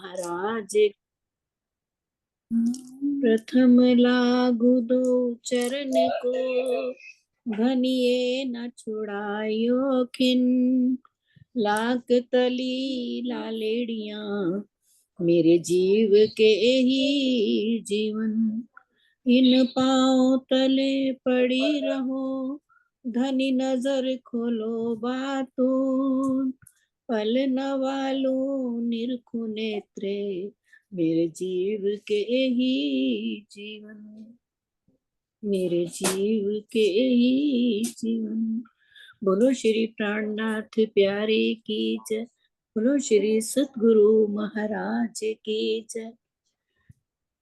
महाराज। प्रथम लागू दो चरण को, घनिए न छुड़ायो खिन। लाख तली लालेड़िया, मेरे जीव के ही जीवन। इन पाँव तले पड़ी रहो, धनी नजर खोलो बातों। पल न वालो निरखु नेत्रे, मेरे जीव के ही जीवन। मेरे जीव के ही जीवन। बोलो श्री प्राणनाथ प्यारे की जय। बोलो श्री सतगुरु महाराज की जय।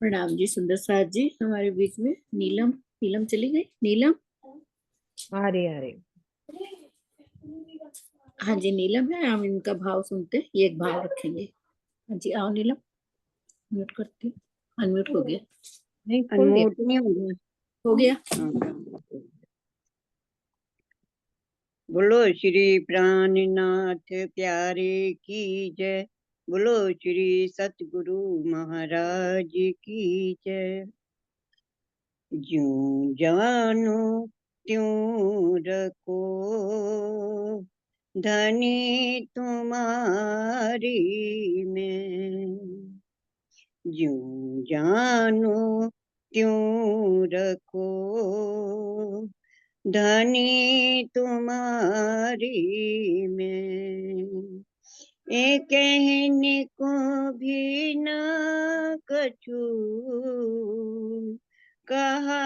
प्रणाम जी सुंदर साथ जी, हमारे बीच में नीलम। नीलम चली गई। नीलम आ रही। हाँ जी नीलम है, हम इनका भाव सुनते हैं। ये एक भाव रखेंगे। हाँ जी आओ नीलम, म्यूट करती हूँ। अनम्यूट हो गया। नहीं अनम्यूट नहीं हो गया। हो गया। बोलो श्री प्राणनाथ प्यारे की जय। बोलो श्री सतगुरु महाराज की जय। ज्यों जानो त्यों रखो, धनी तुम्हारी मैं। ज्यों जानो त्यों रखो, धनी तुम्हारी मैं। ए कहने को भी न कछु, कहा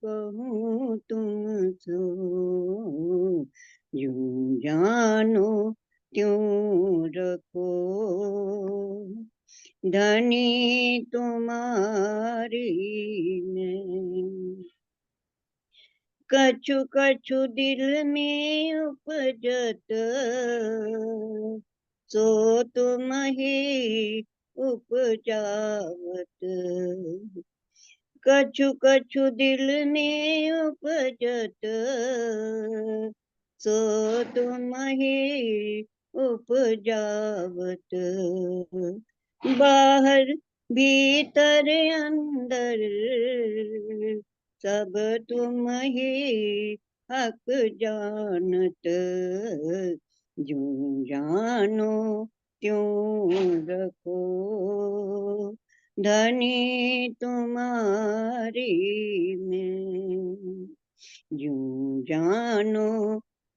कहूँ तुमसो। यूं जानो त्यों रखो, धनी तुम्हारी मैं। कछु कछु दिल में उपजत, सो तुम ही उपजावत। कछु कछु दिल में उपजत, सो तुम ही उपजावत। बाहर भीतर अंदर, सब तुम ही हक जानत। ज्यों जानो त्यों रखो, धनी तुम्हारी मैं। ज्यों जानो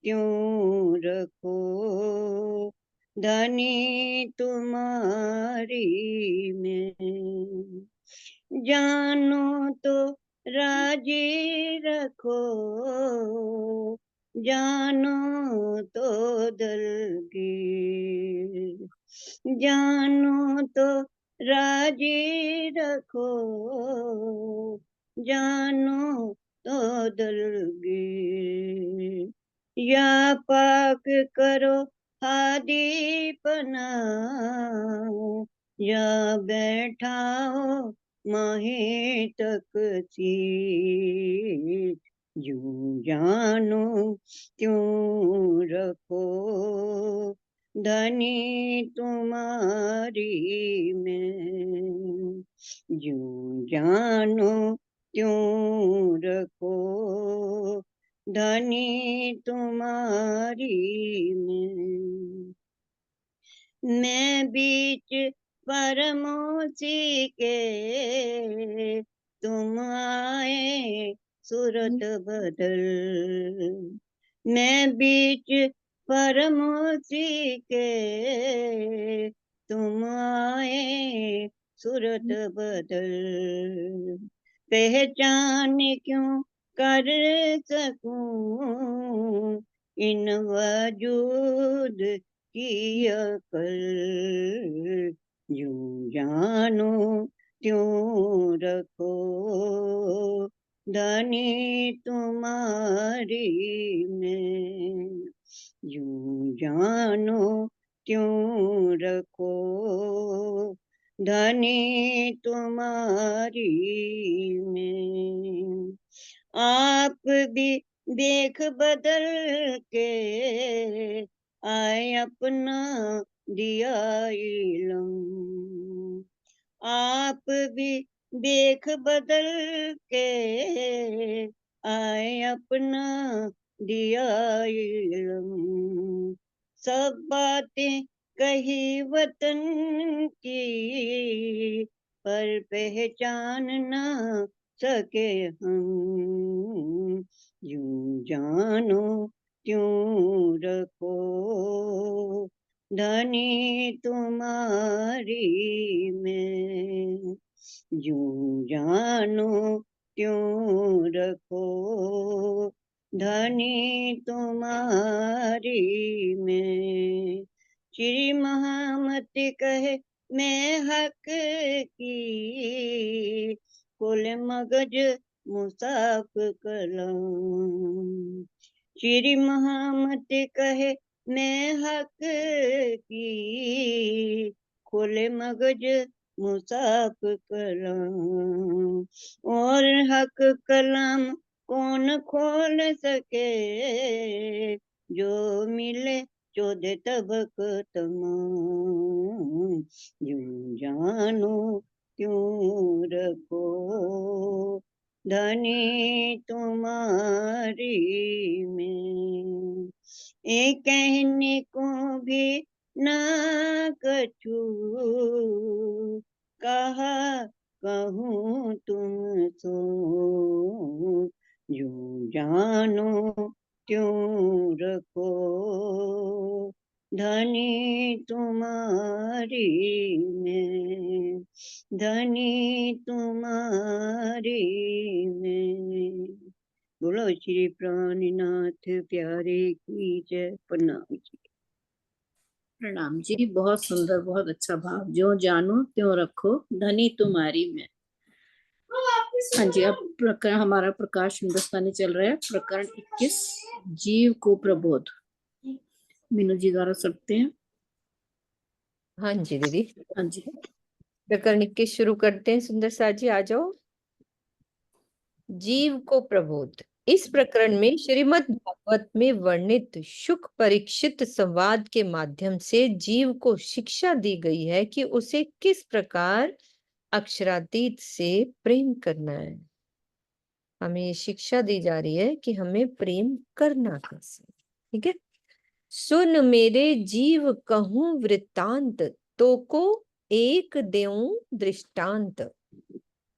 त्यों रखो, धनी तुम्हारी मैं। जानो तो राजी रखो, जानो तो दलगीर। जानो तो राजी रखो, जानो तो दलगीर। या पाक करो हादीपना, या बैठाओ माहे तक सीर। यूं जानो त्यों रखो, धनी तुम्हारी मैं। यूं जानो त्यों रखो, धनी तुम्हारी मैं। बीच परमोसी के, तुम आए सूरत बदल। मैं बीच परमोसी के, तुम आए सूरत बदल। पहचान क्यों कर सकूं इन वजूद की अकल। यूं जानो त्यों रखो, धनी तुम्हारी मैं। यूं जानो त्यों रखो, धनी तुम्हारी मैं। आप भी देख बदल के आए अपना दिया इलम। आप भी देख बदल के आए अपना दिया इल्म। सब बातें कही वतन की पर पहचान ना सके हम। यूं जानो त्यों रखो धनी तुम्हारी मैं। यूं जानो त्यों रखो धनी तुम्हारी मैं। श्री महामती कहे मैं हक की कुल मगज मुसाफ कलम। श्री महामती कहे मैं हक की खुले मगज मुसाफ कलम। और हक कलम कौन खोल सके जो मिले चौदह तबक तमाम। यूं जानो क्यों रखो धनी तुम्हारी मैं। एक कहने को भी ना कछु कहा कहूँ तुम सो। यूं जानो त्यों रखो धनी तुम्हारी मैं। धनी तुम्हारी मैं। बोलो श्री प्राणनाथ प्यारे की जय। प्रणाम जी। प्रणाम जी, बहुत सुंदर, बहुत अच्छा भाव। जो जानो त्यों रखो धनी तुम्हारी मैं। हाँ जी, अब प्रकरण हमारा प्रकाश हिंदुस्तानी चल रहा है। प्रकरण 21 जीव को प्रबोध। मीनू जी द्वारा सकते हैं। हाँ जी दीदी, हाँ जी। प्रकरण 21 शुरू करते हैं। सुंदर सा जी आ जाओ। जीव को प्रबोध। इस प्रकरण में श्रीमद् भागवत में वर्णित शुक परीक्षित संवाद के माध्यम से जीव को शिक्षा दी गई है कि उसे किस प्रकार अक्षरातीत से प्रेम करना है। हमें ये शिक्षा दी जा रही है कि हमें प्रेम करना कैसे। ठीक है। सुन मेरे जीव कहूं वृत्तांत, तो को एक देऊं दृष्टांत।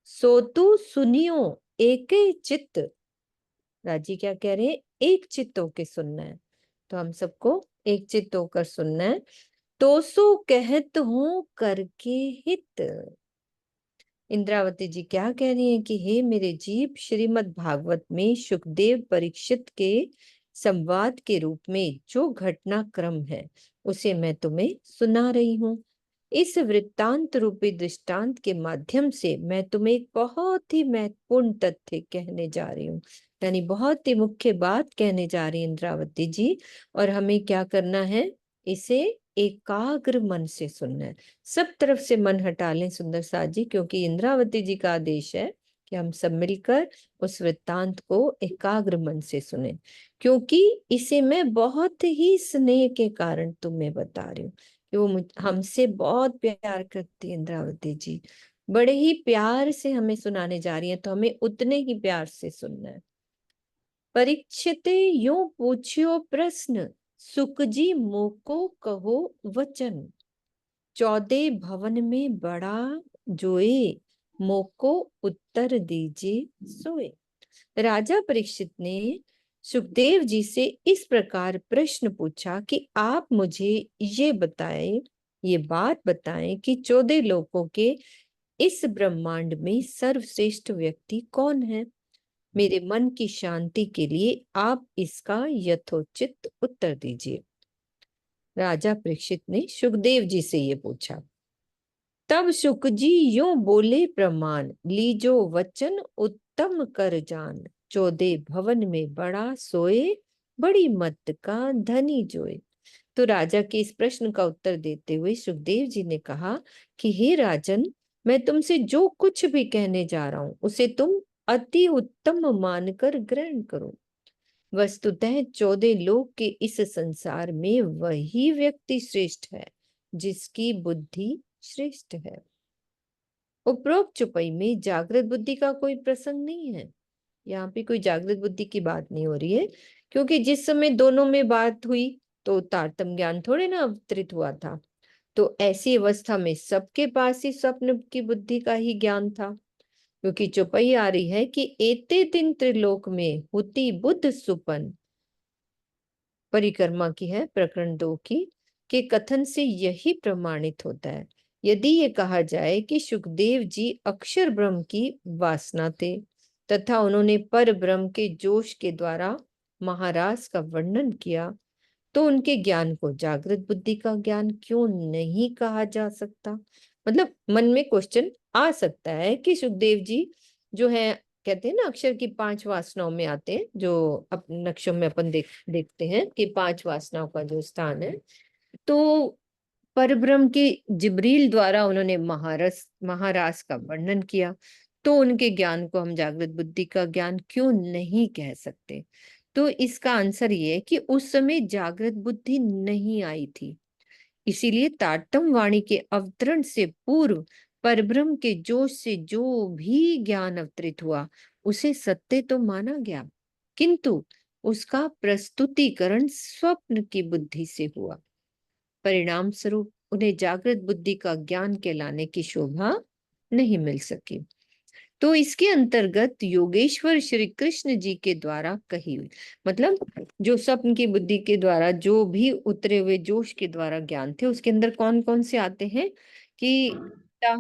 सो तू सुनियो एक चित्त। राजी क्या कह रहे हैं? एक चित्त होके सुनना है। तो हम सबको एक चित्त होकर सुनना है। तो सो कहत हूं करके हित। इंद्रावती जी क्या कह रही हैं कि हे मेरे जीव, श्रीमद् भागवत में शुकदेव परीक्षित के संवाद के रूप में जो घटनाक्रम है उसे मैं तुम्हें सुना रही हूँ। इस वृत्तांत रूपी दृष्टांत के माध्यम से मैं तुम्हें एक बहुत ही महत्वपूर्ण तथ्य कहने जा रही हूँ, यानी बहुत ही मुख्य बात कहने जा रही इंद्रावती जी। और हमें क्या करना है? इसे एकाग्र मन से सुनना है। सब तरफ से मन हटा लें सुंदर साथ जी, क्योंकि इंद्रावती जी का आदेश है कि हम सब मिलकर उस वृत्तांत को एकाग्र मन से सुने, क्योंकि इसे मैं बहुत ही स्नेह के कारण तुम्हें बता रही हूँ कि वो हमसे बहुत प्यार करती है। इंद्रावती जी बड़े ही प्यार से हमें सुनाने जा रही है, तो हमें उतने ही प्यार से सुनना है। परीक्षिते यूं पूछियो प्रश्न, सुख जी मोको कहो वचन। 14 भवन में बड़ा जोए, मोको उत्तर दीजिए सोए। राजा परीक्षित ने सुखदेव जी से इस प्रकार प्रश्न पूछा कि आप मुझे ये बताएं, ये बात बताएं कि 14 लोकों के इस ब्रह्मांड में सर्वश्रेष्ठ व्यक्ति कौन है। मेरे मन की शांति के लिए आप इसका यथोचित उत्तर दीजिए। राजा परीक्षित ने सुखदेव जी से ये पूछा। तब शुक जी यूं बोले प्रमाण, लीजो वचन उत्तम कर जान। 14 भवन में बड़ा सोए, बड़ी मत का धनी जोए। तो राजा के इस प्रश्न का उत्तर देते हुए सुखदेव जी ने कहा कि हे राजन, मैं तुमसे जो कुछ भी कहने जा रहा हूं उसे तुम अति उत्तम मानकर ग्रहण करो। वस्तुतः 14 लोक के इस संसार में वही व्यक्ति श्रेष्ठ है जिसकी बुद्धि श्रेष्ठ है। उपरोक्त चौपाई में जागृत बुद्धि का कोई प्रसंग नहीं है। यहाँ पे कोई जागृत बुद्धि की बात नहीं हो रही है, क्योंकि जिस समय दोनों में बात हुई तो तारतम्य ज्ञान थोड़े ना अवतरित हुआ था। तो ऐसी अवस्था में सबके पास ही स्वप्न की बुद्धि का ही ज्ञान था, क्योंकि चौपाई आ रही है कि एते दिन त्रिलोक में हुति बुद्ध सुपन, परिक्रमा की है, प्रकरण 2 की, के कथन से यही प्रमाणित होता है। यदि ये कहा जाए कि सुखदेव जी अक्षर ब्रह्म की वासना थे तथा उन्होंने पर ब्रह्म के जोश के द्वारा महाराज का वर्णन किया, तो उनके ज्ञान को जागृत बुद्धि का ज्ञान क्यों नहीं कहा जा सकता? मतलब मन में क्वेश्चन आ सकता है कि सुखदेव जी जो है, कहते हैं ना अक्षर की 5 वासनाओं में आते हैं, जो अपने नक्शों में अपन देखते हैं कि 5 वासनाओं का जो स्थान है, तो परब्रह्म के जिब्रील द्वारा उन्होंने महारास का वर्णन किया, तो उनके ज्ञान को हम जागृत बुद्धि का ज्ञान क्यों नहीं कह सकते? तो इसका आंसर ये है कि उस समय जागृत बुद्धि नहीं आई थी, इसीलिए तारतम्य वाणी के अवतरण से पूर्व परब्रह्म के जोश से जो भी ज्ञान अवतरित हुआ उसे सत्य तो माना गया, किंतु उसका प्रस्तुतिकरण स्वप्न की बुद्धि से हुआ। परिणाम स्वरूप उन्हें जागृत बुद्धि का ज्ञान कहलाने की शोभा नहीं मिल सकी। तो इसके अंतर्गत योगेश्वर श्री कृष्ण जी के द्वारा कही हुई, मतलब जो स्वप्न की बुद्धि के द्वारा जो भी उतरे हुए जोश के द्वारा ज्ञान थे, उसके अंदर कौन कौन से आते हैं कि गीता,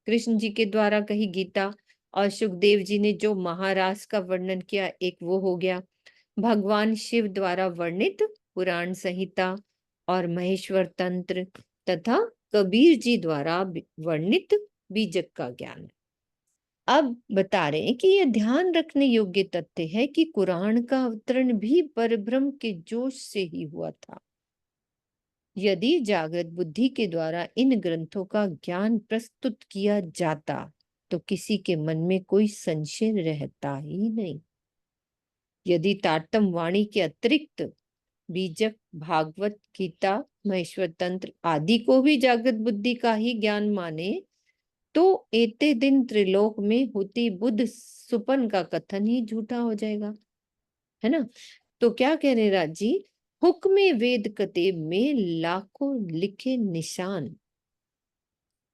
कृष्ण जी के द्वारा कही गीता, और सुखदेव जी ने जो महारास का वर्णन किया, एक वो हो गया। भगवान शिव द्वारा वर्णित पुराण संहिता और महेश्वर तंत्र तथा कबीर जी द्वारा वर्णित बीजक का ज्ञान। अब बता रहे हैं कि यह ध्यान रखने योग्य तथ्य है कि कुरान का अवतरण भी परब्रह्म के जोश से ही हुआ था। यदि जागृत बुद्धि के द्वारा इन ग्रंथों का ज्ञान प्रस्तुत किया जाता तो किसी के मन में कोई संशय रहता ही नहीं। यदि तारतम्य वाणी के अतिरिक्त बीजक, भागवत, गीता, महेश्वर तंत्र आदि को भी जागृत बुद्धि का ही ज्ञान माने, तो एते दिन त्रिलोक में हुति बुद्ध सुपन का कथन ही झूठा हो जाएगा, है ना? तो क्या कह रहे राज जी, हुक्मे वेद कतेब में लाखों लिखे निशान,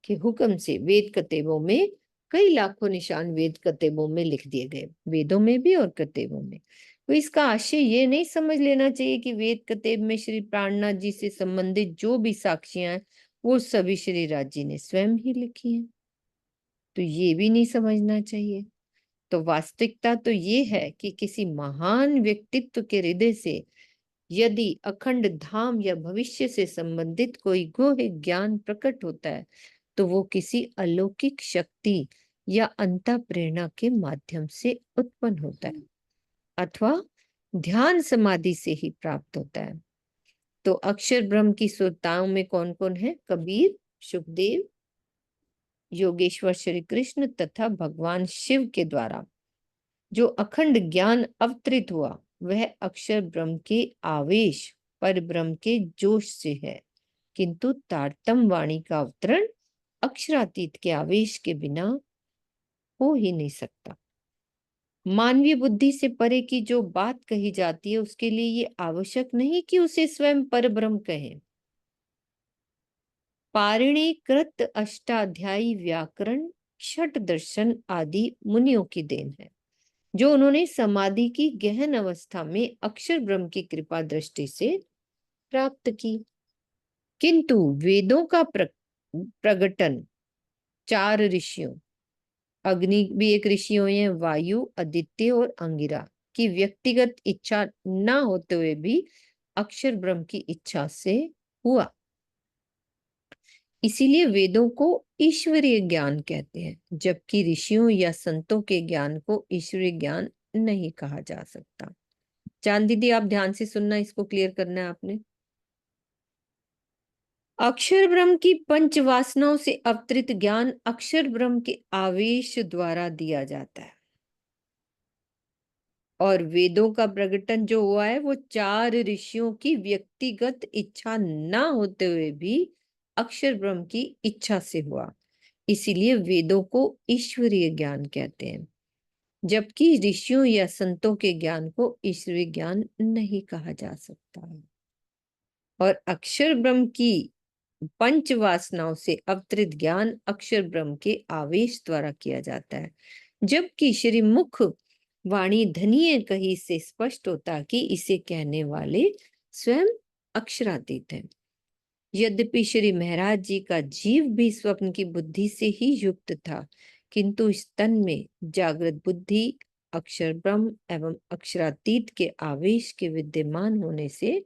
के हुक्म से वेद कतेबों में कई लाखों निशान वेद कतेबों में लिख दिए गए, वेदों में भी और कतेबों में। तो इसका आशय ये नहीं समझ लेना चाहिए कि वेद कतेब में श्री प्राणनाथ जी से संबंधित जो भी साक्षियां हैं वो सभी श्री राज जी ने स्वयं ही लिखी हैं, तो ये भी नहीं समझना चाहिए। तो वास्तविकता तो ये है कि किसी महान व्यक्तित्व के हृदय से यदि अखंड धाम या भविष्य से संबंधित कोई गुह्य ज्ञान प्रकट होता है, तो वो किसी अलौकिक शक्ति या अंतः प्रेरणा के माध्यम से उत्पन्न होता है अथवा ध्यान समाधि से ही प्राप्त होता है। तो अक्षर ब्रह्म की सुरताओं में कौन कौन है? कबीर, सुखदेव, योगेश्वर श्री कृष्ण तथा भगवान शिव के द्वारा जो अखंड ज्ञान अवतरित हुआ वह अक्षर ब्रह्म के आवेश पर ब्रह्म के जोश से है, किंतु तारतम्य वाणी का अवतरण अक्षरातीत के आवेश के बिना हो ही नहीं सकता। मानवीय बुद्धि से परे की जो बात कही जाती है उसके लिए ये आवश्यक नहीं कि उसे स्वयं परब्रह्म कहें। पारिणीकृत अष्टाध्यायी व्याकरण, छठ दर्शन आदि मुनियों की देन है, जो उन्होंने समाधि की गहन अवस्था में अक्षर ब्रह्म की कृपा दृष्टि से प्राप्त की। किंतु वेदों का प्रकटन 4 ऋषियों, अग्नि भी एक ऋषि हुए हैं, वायु, आदित्य और अंगिरा की व्यक्तिगत इच्छा न होते हुए भी अक्षर ब्रह्म की इच्छा से हुआ। इसीलिए वेदों को ईश्वरीय ज्ञान कहते हैं, जबकि ऋषियों या संतों के ज्ञान को ईश्वरीय ज्ञान नहीं कहा जा सकता। चांद दीदी आप ध्यान से सुनना, इसको क्लियर करना है आपने। अक्षर ब्रह्म की पंच वासनाओं से अवतरित ज्ञान अक्षर ब्रह्म के आवेश द्वारा दिया जाता है, और वेदों का प्रकटन जो हुआ है वो 4 ऋषियों की व्यक्तिगत इच्छा ना होते हुए भी अक्षर ब्रह्म की इच्छा से हुआ। इसीलिए वेदों को ईश्वरीय ज्ञान कहते हैं, जबकि ऋषियों या संतों के ज्ञान को ईश्वरीय ज्ञान नहीं कहा जा सकता। और अक्षर ब्रह्म की पंच वासनाओं से अवतरित ज्ञान अक्षर ब्रह्म के आवेश द्वारा किया जाता है, जबकि श्री मुख वाणी धनीय कही से स्पष्ट होता कि इसे कहने वाले स्वयं अक्षरातीत हैं। यद्यपि श्री महाराज जी का जीव भी स्वप्न की बुद्धि से ही युक्त था, किंतु इस तन में जागृत बुद्धि अक्षर ब्रह्म एवं अक्षरातीत के आवेश के विद्यमान होने से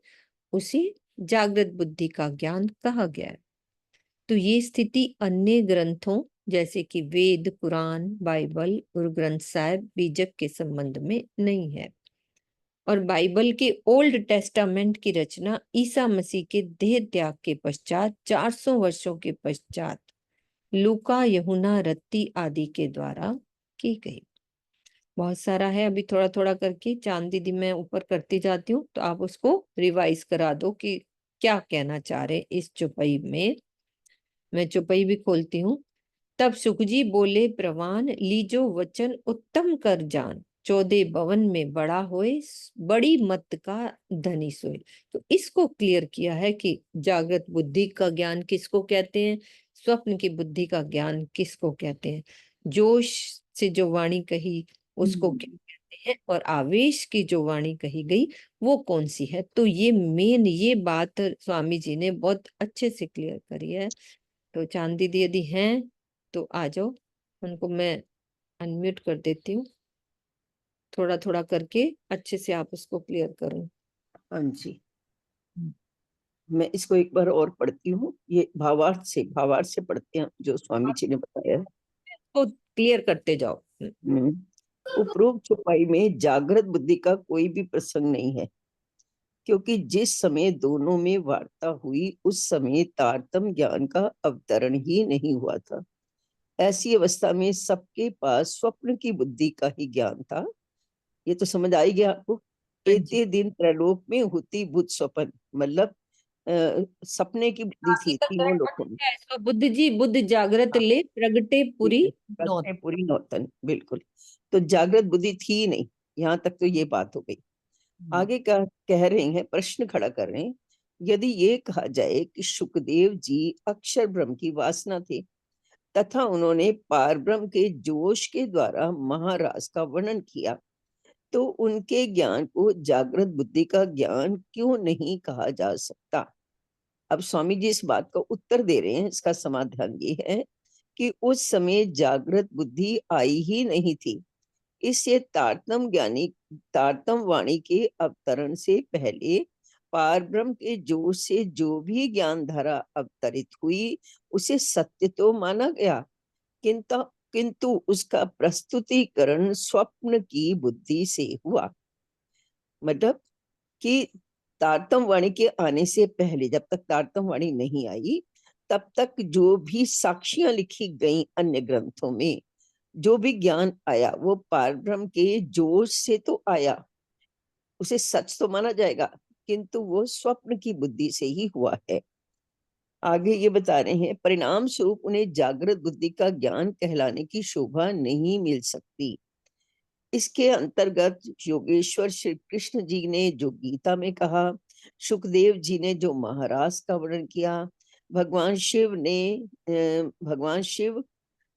उसे जागृत बुद्धि का ज्ञान कहा गया है। तो ये स्थिति अन्य ग्रंथों जैसे कि वेद, कुरान, बाइबल, गुरु ग्रंथ साहिब, बीजक के संबंध में नहीं है। और बाइबल के ओल्ड टेस्टामेंट की रचना ईसा मसीह के देह त्याग के पश्चात 400 वर्षों के पश्चात लूका, यूहन्ना, रत्ती आदि के द्वारा की गई। बहुत सारा है, अभी थोड़ा थोड़ा करके चांद दीदी मैं ऊपर करती जाती हूँ, तो आप उसको रिवाइज करा दो कि क्या कहना चाह रहे इस चौपाई में। मैं चौपाई भी खोलती हूँ। तब सुखजी बोले, प्रवान लीजो वचन उत्तम कर जान, 14 भवन में बड़ा होए, बड़ी मत का धनी सोए। तो इसको क्लियर किया है कि जागृत बुद्धि का ज्ञान किसको कहते हैं, स्वप्न की बुद्धि का ज्ञान किसको कहते हैं, जोश से जो वाणी कही उसको क्या कहते हैं, और आवेश की जो वाणी कही गई वो कौन सी है। तो ये मेन ये बात स्वामी जी ने बहुत अच्छे से क्लियर करी है। तो चांद दीदी यदि हैं तो आ जाओ, उनको मैं अनम्यूट कर देती हूँ। थोड़ा थोड़ा करके अच्छे से आप उसको क्लियर करो। हाँ जी, मैं इसको एक बार और पढ़ती हूँ। ये भावार्थ से पढ़ते हैं जो स्वामी जी ने बताया है। तो क्लियर करते जाओ। उपरोक्त चौपाई में जागृत बुद्धि का कोई भी प्रसंग नहीं है, क्योंकि जिस समय दोनों में वार्ता हुई उस समय तारतम्य ज्ञान का अवतरण ही नहीं हुआ था। ऐसी अवस्था में सबके पास स्वप्न की बुद्धि का ही ज्ञान था। ये तो समझ आई गया आपको। एते दिन त्रैलोक में होती बुद्ध स्वप्न, मतलब सपने की बुद्धि थी तीनों लोगों में। बुद्ध जी बुद्ध जागृत ले प्रगटे पूरी नौत। प्रगटे पूरी नौतन, बिल्कुल। तो जागृत बुद्धि थी ही नहीं, यहाँ तक तो ये बात हो गई। आगे का कह रहे हैं, प्रश्न खड़ा कर रहे हैं, यदि ये कहा जाए कि सुखदेव जी अक्षर ब्रह्म की वासना थे तथा उन्होंने पार ब्रह्म के जोश के द्वारा महाराज का वर्णन किया, तो उनके ज्ञान को जागृत बुद्धि का ज्ञान क्यों नहीं कहा जा सकता। अब स्वामी जी इस बात का उत्तर दे रहे हैं। इसका समाधान ये है कि उस समय जागृत बुद्धि आई ही नहीं थी, इससे तारतम वाणी के अवतरण से पहले पार ब्रह्म के जोश से जो भी ज्ञान धारा अवतरित हुई उसे सत्य तो माना गया, किंतु किंतु उसका प्रस्तुतिकरण स्वप्न की बुद्धि से हुआ। मतलब कि तारतम वाणी के आने से पहले, जब तक तारतम वाणी नहीं आई, तब तक जो भी साक्षियां लिखी गई अन्य ग्रंथों में, जो भी ज्ञान आया वो पारब्रह्म के जोश से तो आया, उसे सच तो माना जाएगा, किंतु वो स्वप्न की बुद्धि से ही हुआ है। आगे ये बता रहे हैं, परिणाम स्वरूप उन्हें जागृत बुद्धि का ज्ञान कहलाने की शोभा नहीं मिल सकती। इसके अंतर्गत योगेश्वर श्री कृष्ण जी ने जो गीता में कहा, सुखदेव जी ने जो महाराज का वर्णन किया, भगवान शिव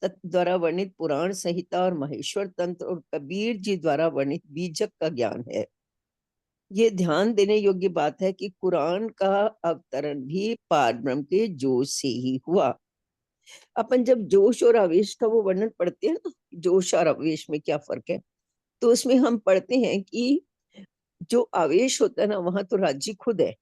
द्वारा वर्णित पुराण संहिता और महेश्वर तंत्र और कबीर जी द्वारा वर्णित बीजक का ज्ञान है। ये ध्यान देने योग्य बात है कि कुरान का अवतरण भी पारब्रह्म के जोश से ही हुआ। अपन जब जोश और आवेश का वो वर्णन पढ़ते हैं ना, जोश और आवेश में क्या फर्क है, तो उसमें हम पढ़ते हैं कि जो आवेश होता है ना, वहां तो राज्य खुद है,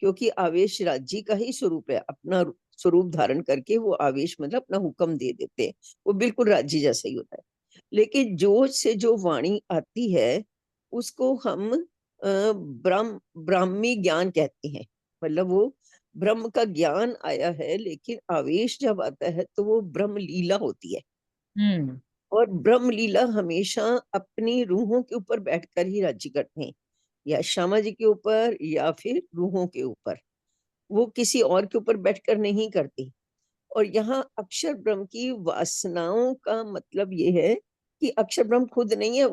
क्योंकि आवेश राज्य का ही स्वरूप है। अपना स्वरूप धारण करके वो आवेश मतलब अपना हुक्म दे देते हैं, वो बिल्कुल राज्य जैसा ही होता है। लेकिन जोश से जो वाणी आती है उसको हम ब्राह्मी ज्ञान कहते हैं। मतलब वो ब्रह्म का ज्ञान आया है, लेकिन आवेश जब आता है तो वो ब्रह्म लीला होती है। और ब्रह्म लीला हमेशा अपनी रूहों के ऊपर बैठकर ही राज्य करते हैं, या श्यामा जी के ऊपर या फिर रूहों के ऊपर, वो किसी और के ऊपर बैठकर नहीं करती। और यहाँ अक्षर ब्रह्म की वासनाओं का मतलब ये है कि अक्षर ब्रह्म खुद नहीं है,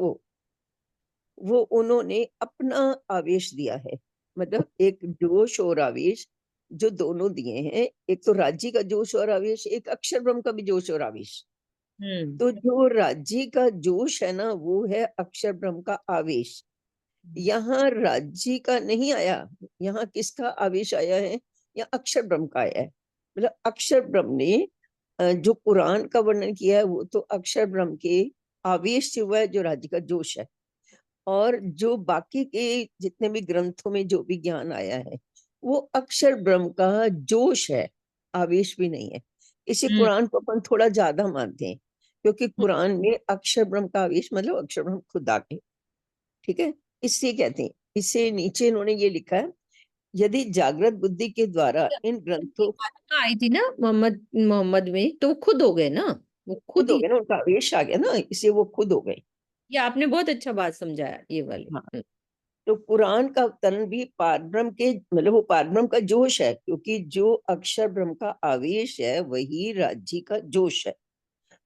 वो उन्होंने अपना आवेश दिया है। मतलब एक जोश और आवेश जो दोनों दिए हैं, एक तो राज्य का जोश और आवेश, एक अक्षर ब्रह्म का भी जोश और आवेश। तो जो राज्य का जोश है ना, वो है अक्षर ब्रह्म का आवेश। यहाँ राज्य का नहीं आया, यहाँ किसका आवेश आया है? यहाँ अक्षर ब्रह्म का आया है। मतलब अक्षर ब्रह्म ने जो पुराण का वर्णन किया है, वो तो अक्षर ब्रह्म के आवेश से हुआ है, जो राज्य का जोश है। और जो बाकी के जितने भी ग्रंथों में जो भी ज्ञान आया है, वो अक्षर ब्रह्म का जोश है, आवेश भी नहीं है। इसी कुरान को अपन थोड़ा ज्यादा मानते हैं, क्योंकि कुरान में अक्षर ब्रह्म का आवेश मतलब अक्षर ब्रह्म खुद आ गए। ठीक है, इससे कहते हैं, इससे नीचे इन्होंने ये लिखा है, यदि जागृत बुद्धि के द्वारा इन ग्रंथों आई थी ना मोहम्मद मोहम्मद में, तो वो खुद हो गए ना, वो खुद खुद हो ही। गए ना, उनका आवेश आ गया ना, इसलिए वो खुद हो गए। ये आपने बहुत अच्छा बात समझाया ये वाली। हाँ, तो कुरान का अवतरण भी पारब्रह्म के, मतलब वो पारब्रह्म का जोश है, क्योंकि जो अक्षर ब्रह्म का आवेश है वही राज्य का जोश है।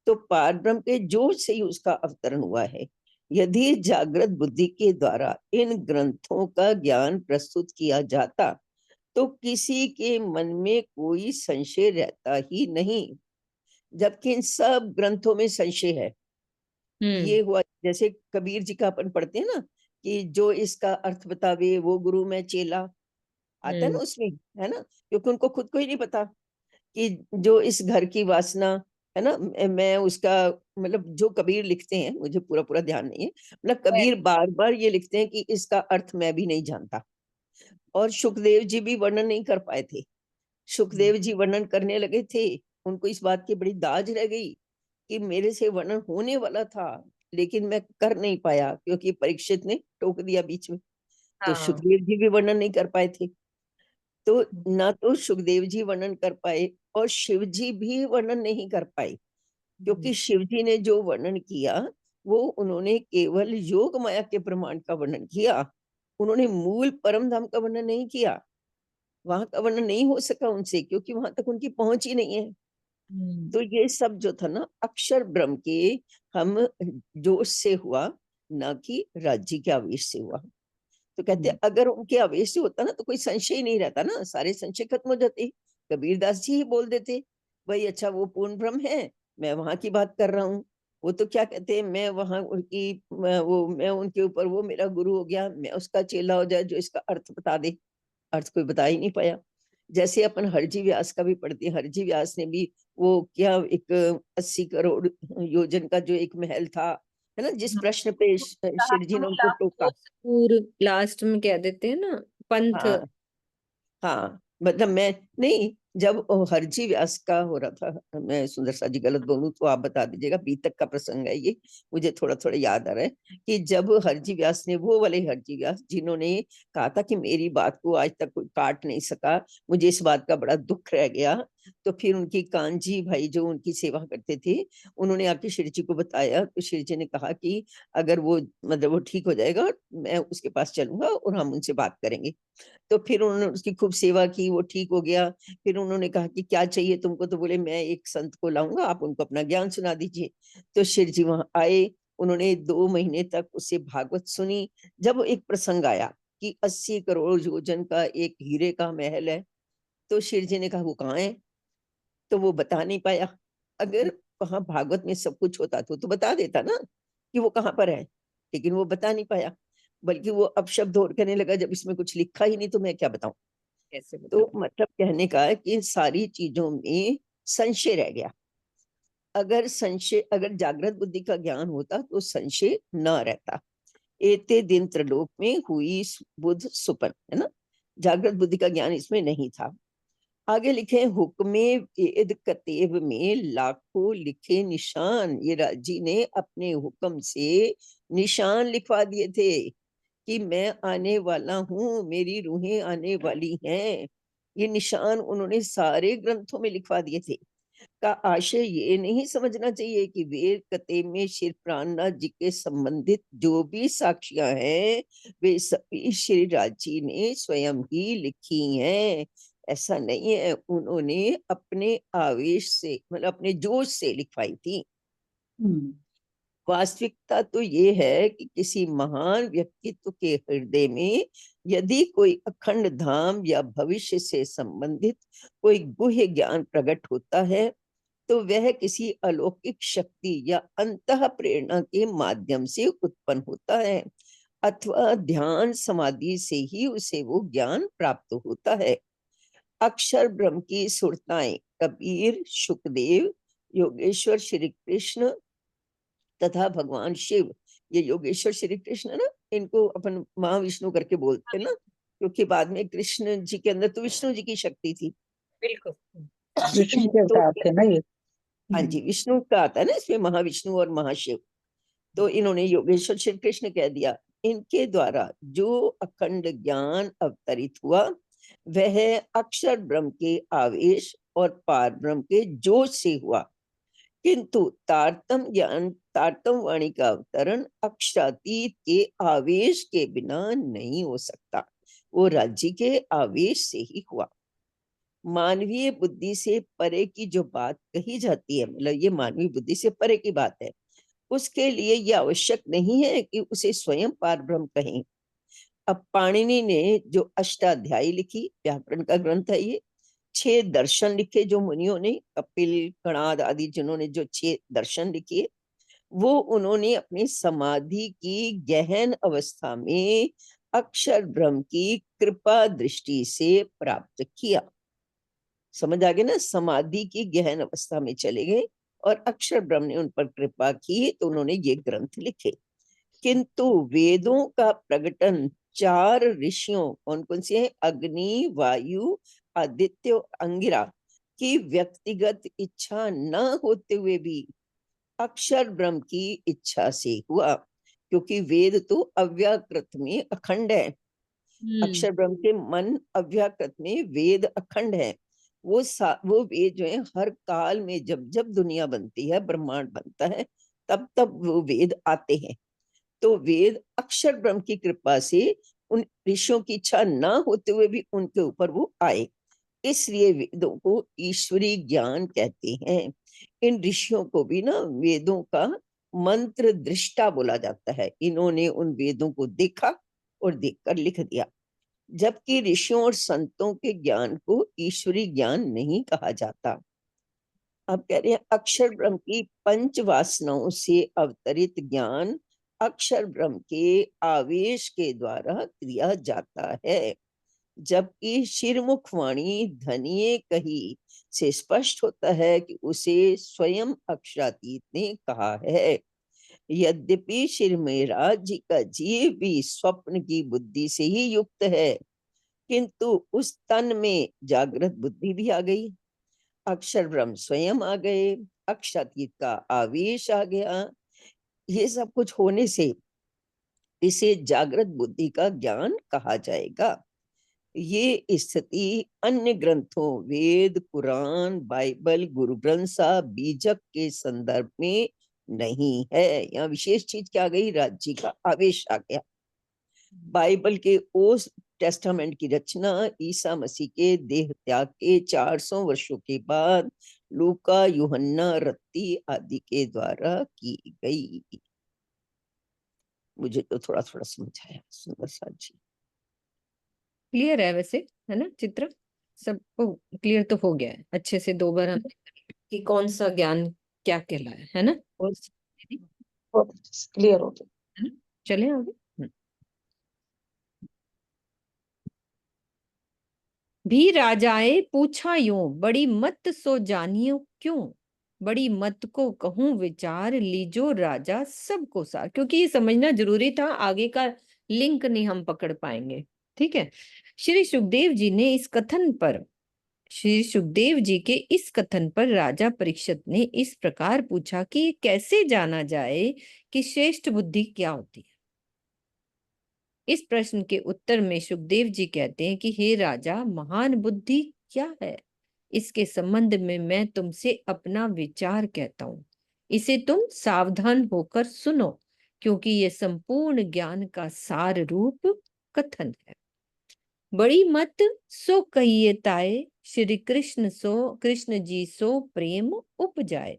तो पारब्रह्म के जोश से ही उसका अवतरण हुआ है। यदि जागृत बुद्धि के द्वारा इन ग्रंथों का ज्ञान प्रस्तुत किया जाता तो किसी के मन में कोई संशय रहता ही नहीं, जबकि इन सब ग्रंथों में संशय है। ये हुआ जैसे कबीर जी का अपन पढ़ते हैं ना, कि जो इसका अर्थ बतावे वो गुरु में चेला, आता है ना उसमें, है ना, क्योंकि उनको खुद को ही नहीं पता कि जो इस घर की वासना है ना, मैं उसका, मतलब जो कबीर लिखते हैं, मुझे पूरा पूरा ध्यान नहीं है, मतलब कबीर बार बार ये लिखते हैं कि इसका अर्थ मैं भी नहीं जानता। और सुखदेव जी भी वर्णन नहीं कर पाए थे। सुखदेव जी वर्णन करने लगे थे, उनको इस बात की बड़ी दाज रह गई कि मेरे से वर्णन होने वाला था, लेकिन मैं कर नहीं पाया, क्योंकि परीक्षित ने टोक दिया बीच में। तो हाँ। सुखदेव जी भी वर्णन नहीं कर पाए थे। तो ना तो सुखदेव जी वर्णन कर पाए और शिव जी भी वर्णन नहीं कर पाए, क्योंकि शिव जी ने जो वर्णन किया वो उन्होंने केवल योग माया के प्रमाण का वर्णन किया, उन्होंने मूल परम धाम का वर्णन नहीं किया। वहां का वर्णन नहीं हो सका उनसे, क्योंकि वहां तक उनकी पहुंच ही नहीं है। तो ये सब जो था ना, अक्षर ब्रह्म के हम जोश से हुआ, ना कि राज्य के आवेश से हुआ। तो कहते अगर उनके आवेश से होता ना, तो कोई संशय ही नहीं रहता ना, सारे संशय खत्म हो जाते। कबीरदास जी ही बोल देते, भाई अच्छा वो पूर्ण ब्रह्म है, मैं वहां की बात कर रहा हूँ। वो तो क्या कहते हैं, मैं वहां उनकी मैं उनके ऊपर, वो मेरा गुरु हो गया, मैं उसका चेला हो जाए जो इसका अर्थ बता दे। अर्थ कोई बता ही नहीं पाया। जैसे अपन हरजी व्यास का भी पढ़ते हैं, हरजी व्यास ने भी वो क्या, एक 80 करोड़ योजन का जो एक महल था, है ना, जिस प्रश्न पे शिव जी ने उनको टोका। लास्ट में कह देते हैं ना, पंथ। हाँ, हाँ, मतलब मैं नहीं, जब वो हरजी व्यास का हो रहा था, मैं सुंदर सा जी गलत बोलूं तो आप बता दीजिएगा, बीतक का प्रसंग है ये, मुझे थोड़ा थोड़ा याद आ रहा है कि जब हरजी व्यास ने, वो वाले हरजी व्यास जिन्होंने कहा था कि मेरी बात को आज तक कोई काट नहीं सका, मुझे इस बात का बड़ा दुख रह गया, तो फिर उनकी कांजी भाई जो उनकी सेवा करते थे, उन्होंने आके श्री जी को बताया, तो श्री जी ने कहा कि अगर वो, मतलब वो ठीक हो जाएगा, मैं उसके पास चलूंगा और हम उनसे बात करेंगे। तो फिर उन्होंने उसकी खूब सेवा की, वो ठीक हो गया। फिर उन्होंने कहा कि क्या चाहिए तुमको, तो बोले मैं एक संत को लाऊंगा, आप उनको अपना ज्ञान सुना दीजिए। तो शिव जी वहां आए, उन्होंने 2 महीने तक उससे भागवत सुनी। जब एक प्रसंग आया कि 80 करोड़ योजन का एक हीरे का महल है, तो शिव जी ने कहा वो कहाँ है, तो वो बता नहीं पाया। अगर वहां भागवत में सब कुछ होता तो बता देता ना कि वो कहाँ पर है, लेकिन वो बता नहीं पाया, बल्कि वो अपशब्द और कहने लगा, जब इसमें कुछ लिखा ही नहीं तो मैं क्या बताऊं। कैसे तो बताओ। मतलब कहने का है कि इन सारी चीजों में संशय रह गया। अगर संशय, अगर जागृत बुद्धि का ज्ञान होता तो संशय न रहता। एते दिन त्रिलोक में हुई बुध सुपन, है ना, जागृत बुद्धि का ज्ञान इसमें नहीं था। आगे लिखे, हुक्मे वेद कतेब में लाखों लिखे निशान, ये राजी ने अपने हुक्म से निशान लिखवा दिए थे कि मैं आने वाला हूँ, मेरी रूहें आने वाली हैं। ये निशान उन्होंने सारे ग्रंथों में लिखवा दिए थे। का आशय ये नहीं समझना चाहिए कि वेद कते में श्री प्राणनाथ जी के संबंधित जो भी साक्षियां हैं, वे सभी श्री राज जी ने स्वयं ही लिखी हैं। ऐसा नहीं है, उन्होंने अपने आवेश से मतलब अपने जोश से लिखवाई थी। वास्तविकता तो ये है कि किसी महान व्यक्तित्व के हृदय में यदि कोई अखंड धाम या भविष्य से संबंधित कोई गुह्य ज्ञान प्रकट होता है, तो वह किसी अलौकिक शक्ति या अंतः प्रेरणा के माध्यम से उत्पन्न होता है, अथवा ध्यान समाधि से ही उसे वो ज्ञान प्राप्त होता है। अक्षर ब्रह्म की सुरताएं कबीर, शुकदेव, योगेश्वर श्री कृष्ण तथा भगवान शिव, ये योगेश्वर श्री कृष्ण ना, इनको अपन महाविष्णु करके बोलते हैं ना, क्योंकि बाद में कृष्ण जी के अंदर तो विष्णु जी की शक्ति थी। बिल्कुल। विष्णु के तो अवतार थे ना ये। हाँ जी, विष्णु का आता है ना इसमें महाविष्णु और महाशिव, तो इन्होंने योगेश्वर श्री कृष्ण कह दिया। इनके द्वारा जो अखंड ज्ञान अवतरित हुआ वह अक्षर ब्रह्म के आवेश और पार ब्रह्म के जोश से हुआ, किंतु तारतम वाणी का अवतरण अक्षरातीत के आवेश के बिना नहीं हो सकता, वो राज्य के आवेश से ही हुआ। मानवीय बुद्धि से परे की जो बात कही जाती है, मतलब ये मानवीय बुद्धि से परे की बात है, उसके लिए यह आवश्यक नहीं है कि उसे स्वयं पार ब्रह्म कहें। अब पाणिनि ने जो अष्टाध्यायी लिखी, व्याकरण का ग्रंथ है ये, 6 दर्शन लिखे जो मुनियों ने, कपिल, कणाद आदि जिन्होंने जो 6 दर्शन लिखे, वो उन्होंने अपनी समाधि की गहन अवस्था में अक्षर ब्रह्म की कृपा दृष्टि से प्राप्त किया। समझ आ गया ना, समाधि की गहन अवस्था में चले गए और अक्षर ब्रह्म ने उन पर कृपा की, तो उन्होंने ये ग्रंथ लिखे। किंतु वेदों का प्रकटन 4 ऋषियों, कौन कौन से हैं, अग्नि, वायु, आदित्य और अंगिरा की व्यक्तिगत इच्छा न होते हुए भी अक्षर ब्रह्म की इच्छा से हुआ, क्योंकि वेद तो अव्याकृत में अखंड है। अक्षर ब्रह्म के मन अव्याकृत में वेद अखंड है। वो वेद जो है हर काल में जब जब दुनिया बनती है, ब्रह्मांड बनता है, तब तब वो वेद आते हैं। तो वेद अक्षर ब्रह्म की कृपा से उन ऋषियों की इच्छा ना होते हुए भी उनके ऊपर वो आए, इसलिए वेदों को ईश्वरी ज्ञान कहते हैं। इन ऋषियों को भी ना वेदों का मंत्र दृष्टा बोला जाता है। इन्होंने उन वेदों को देखा और देखकर लिख दिया, जबकि ऋषियों और संतों के ज्ञान को ईश्वरी ज्ञान नहीं कहा जाता। अब कह रहे हैं अक्षर ब्रह्म की 5 वासनाओं से अवतरित ज्ञान अक्षर ब्रह्म के आवेश के द्वारा किया जाता है, जबकि शिरमुख वाणी धनिये कही से स्पष्ट होता है कि उसे स्वयं अक्षरातीत ने कहा है। यद्यपि शिरमेरा जी का जीव भी स्वप्न की बुद्धि से ही युक्त है, किंतु उस तन में जागृत बुद्धि भी आ गई, अक्षर ब्रह्म स्वयं आ गए, अक्षरातीत का आवेश आ गया। ये सब कुछ होने से इसे जागृत बुद्धि का ज्ञान कहा जाएगा। ये स्थिति अन्य ग्रंथों, वेद, पुराण, बाइबल, गुरु ग्रंथ साहब, बीजक के संदर्भ में नहीं है। यहाँ विशेष चीज क्या गई, राज्य का आवेश आ गया। बाइबल के ओल्ड टेस्टामेंट की रचना ईसा मसीह के देह त्याग के 400 वर्षों के बाद लूका, यूहन्ना, रत्ती आदि के द्वारा की गई। मुझे तो थोड़ा थोड़ा समझाया सुंदर सा जी। क्लियर है वैसे, है ना चित्र, सबको क्लियर तो हो गया है अच्छे से। 2 बार हमने कि कौन सा ज्ञान क्या कहलाया, है ना, क्लियर हो गया। है ना? चले आगे। भी राजाए पूछा यूं, बड़ी मत सो जानियो क्यों, बड़ी मत को कहूं विचार, लीजो राजा सबको सार। क्योंकि ये समझना जरूरी था, आगे का लिंक नहीं हम पकड़ पाएंगे। ठीक है, श्री सुखदेव जी ने इस कथन पर श्री सुखदेव जी के इस कथन पर राजा परीक्षित ने इस प्रकार पूछा कि कैसे जाना जाए कि श्रेष्ठ बुद्धि क्या होती है। इस प्रश्न के उत्तर में सुखदेव जी कहते हैं कि हे राजा, महान बुद्धि क्या है, इसके संबंध में मैं तुमसे अपना विचार कहता हूं। इसे तुम सावधान होकर सुनो, क्योंकि यह संपूर्ण ज्ञान का सार रूप कथन है। बड़ी मत सो कहिए ताए, श्री कृष्ण जी सो प्रेम उपजाए।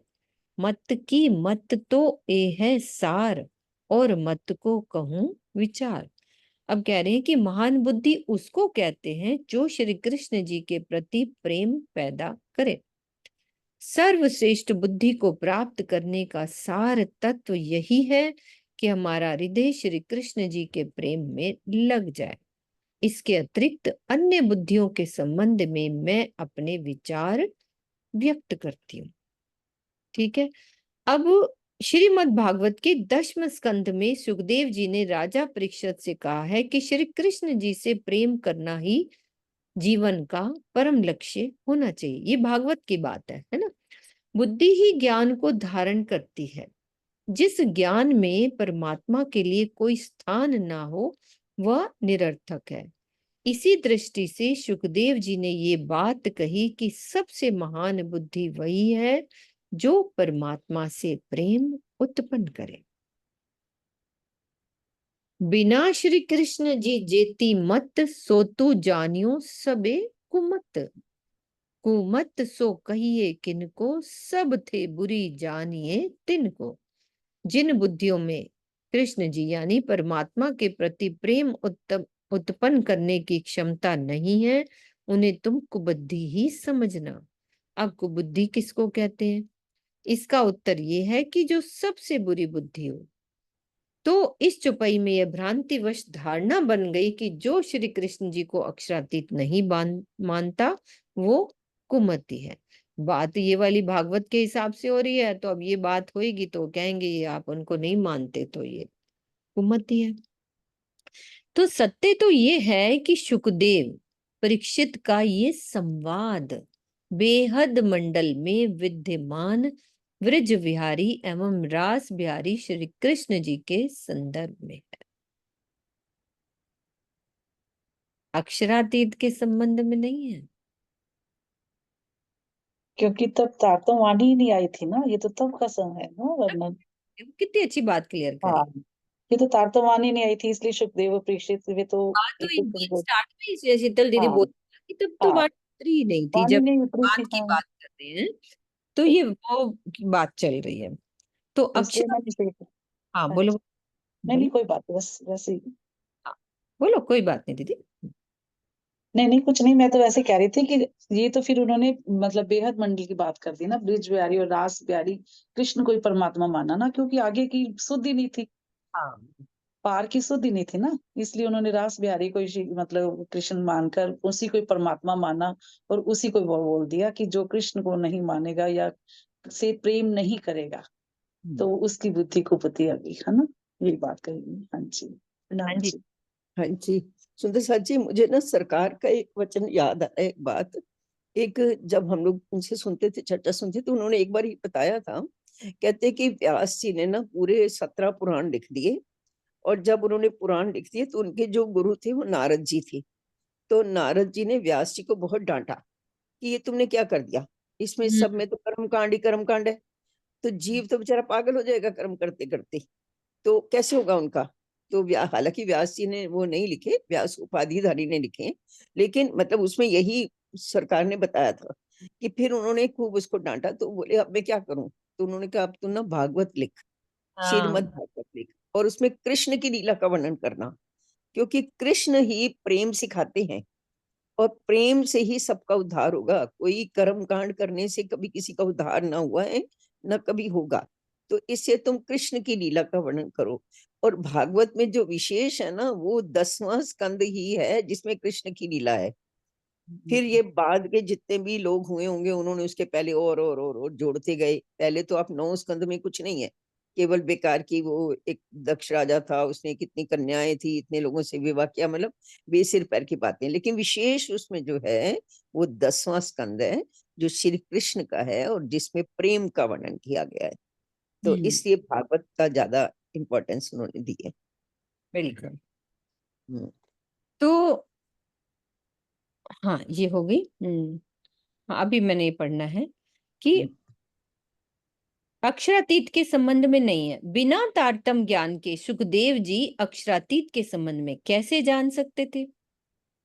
मत की मत तो ए है सार, और मत को कहूं विचार। अब कह रहे हैं कि महान बुद्धि उसको कहते हैं जो श्री कृष्ण जी के प्रति प्रेम पैदा करे। सर्वश्रेष्ठ बुद्धि को प्राप्त करने का सार तत्व यही है कि हमारा हृदय श्री कृष्ण जी के प्रेम में लग जाए। इसके अतिरिक्त अन्य बुद्धियों के संबंध में मैं अपने विचार व्यक्त करती हूँ। ठीक है। अब श्रीमद् भागवत के 10वें स्कंध में सुखदेव जी ने राजा परीक्षित से कहा है कि श्री कृष्ण जी से प्रेम करना ही जीवन का परम लक्ष्य होना चाहिए। ये भागवत की बात है ना। बुद्धि ही ज्ञान को धारण करती है। जिस ज्ञान में परमात्मा के लिए कोई स्थान ना हो वह निरर्थक है। इसी दृष्टि से सुखदेव जी ने ये बात कही कि सबसे महान बुद्धि वही है जो परमात्मा से प्रेम उत्पन्न करे। बिना श्री कृष्ण जी जेती मत, सो तू जानियो सबे कुमत। कुमत सो कहिए किनको, सब थे बुरी जानिए तिनको। जिन बुद्धियों में कृष्ण जी यानी परमात्मा के प्रति प्रेम उत्पन्न करने की क्षमता नहीं है, उन्हें तुम कुबुद्धि ही समझना। अब कुबुद्धि किसको कहते हैं? इसका उत्तर ये है कि जो सबसे बुरी बुद्धि हो। तो इस चौपाई में यह भ्रांतिवश धारणा बन गई कि जो श्री कृष्ण जी को अक्षरातीत नहीं मानता वो कुमति है। बात ये वाली भागवत के हिसाब से हो रही है, तो अब ये बात होगी तो कहेंगे ये आप उनको नहीं मानते तो ये कुमति है। तो सत्य तो ये है कि सुखदेव परीक्षित का ये संवाद बेहद मंडल में विद्यमान व्रज विहारी एवं रास बिहारी श्री कृष्ण जी के संदर्भ में है, अक्षरातीत के संबंध में नहीं है। क्योंकि तब तारतम्यवाणी ही नहीं आई थी ना, ये तो तब का समय है ना वर्णन। कितनी अच्छी बात क्लियर करी। हाँ, ये तो तारतम्यवाणी नहीं आई थी, इसलिए सुखदेव और परीक्षित वे तो बात तो एक इनकी दूसरे को। स्टार्ट में ही शीतल दीदी हाँ बोली कि तब तो हाँ, बात उतरी ही नहीं थी। वाणी जब नहीं उतरी बात थी। की हाँ, बात कर रहे हैं तो ये वो बात चल रही है। तो तो इसलिए अक्षर, मैंने फिर। हाँ हाँ बोलो जी। नहीं नहीं, बोलो। कोई बात नहीं, बस वैसे ही। हाँ बोलो, कोई बात नहीं दीदी। नहीं नहीं, कुछ नहीं, मैं तो वैसे कह रही थी कि ये तो फिर उन्होंने मतलब बेहद मंडल की बात कर दी ना, ब्रिज बिहारी और रास बिहारी कृष्ण को ही परमात्मा माना ना, क्योंकि आगे की शुद्धि नहीं थी, हाँ पार की शुद्धि नहीं थी ना, इसलिए उन्होंने रास बिहारी को मतलब कृष्ण मानकर उसी को ही परमात्मा माना, और उसी को बोल दिया कि जो कृष्ण को नहीं मानेगा या से प्रेम नहीं करेगा तो उसकी बुद्धि कुपति आ गई, है ना, यही बात कही। हाँ जी, हाँ प्रणाम जी। जी। हाँ जी। सुंदर साथ जी, मुझे ना सरकार का एक वचन याद आया, एक बात। एक जब हम लोग उनसे सुनते थे, चर्चा सुनते तो उन्होंने एक बार ही बताया था, कहते कि व्यास जी ने ना पूरे 17 पुराण लिख दिए, और जब उन्होंने पुराण लिख दिए तो उनके जो गुरु थे वो नारद जी थे। तो नारद जी ने व्यास जी को बहुत डांटा कि ये तुमने क्या कर दिया, इसमें सब में तो कर्म कांड ही कर्म कांड है, तो जीव तो बेचारा पागल हो जाएगा कर्म करते करते, तो कैसे होगा उनका। तो हालांकि व्यास जी ने वो नहीं लिखे, व्यास उपाधिधारी ने लिखे, लेकिन मतलब उसमें यही सरकार ने बताया था कि फिर उन्होंने खूब उसको डांटा, तो बोले अब मैं क्या करूं। तो उन्होंने कहा अब तू ना भागवत लिख, हाँ श्रीमद् भागवत लिख, और उसमें कृष्ण की लीला का वर्णन करना, क्योंकि कृष्ण ही प्रेम सिखाते हैं, और प्रेम से ही सबका उद्धार होगा। कोई कर्म कांड करने से कभी किसी का उद्धार ना हुआ है, न कभी होगा। तो इससे तुम कृष्ण की लीला का वर्णन करो। और भागवत में जो विशेष है ना, वो 10वां स्कंद ही है जिसमें कृष्ण की लीला है। फिर ये बाद के जितने भी लोग हुए होंगे उन्होंने उसके पहले और जोड़ते गए। पहले तो आप 9 स्कंद में कुछ नहीं है, केवल बेकार की वो एक दक्ष राजा था, उसने कितनी कन्याएं थी, इतने लोगों से विवाह किया, मतलब बेसिर पैर की बातें। लेकिन विशेष उसमें जो है वो 10वां स्कंद है, जो श्री कृष्ण का है और जिसमें प्रेम का वर्णन किया गया है। तो इसलिए भागवत का ज्यादा इंपॉर्टेंस उन्होंने दी है। बिल्कुल। हम्म। तो हाँ ये हो गई। हाँ अभी मैंने ये पढ़ना है कि अक्षरातीत के संबंध में नहीं है। बिना तारतम्य ज्ञान के सुखदेव जी अक्षरातीत के संबंध में कैसे जान सकते थे?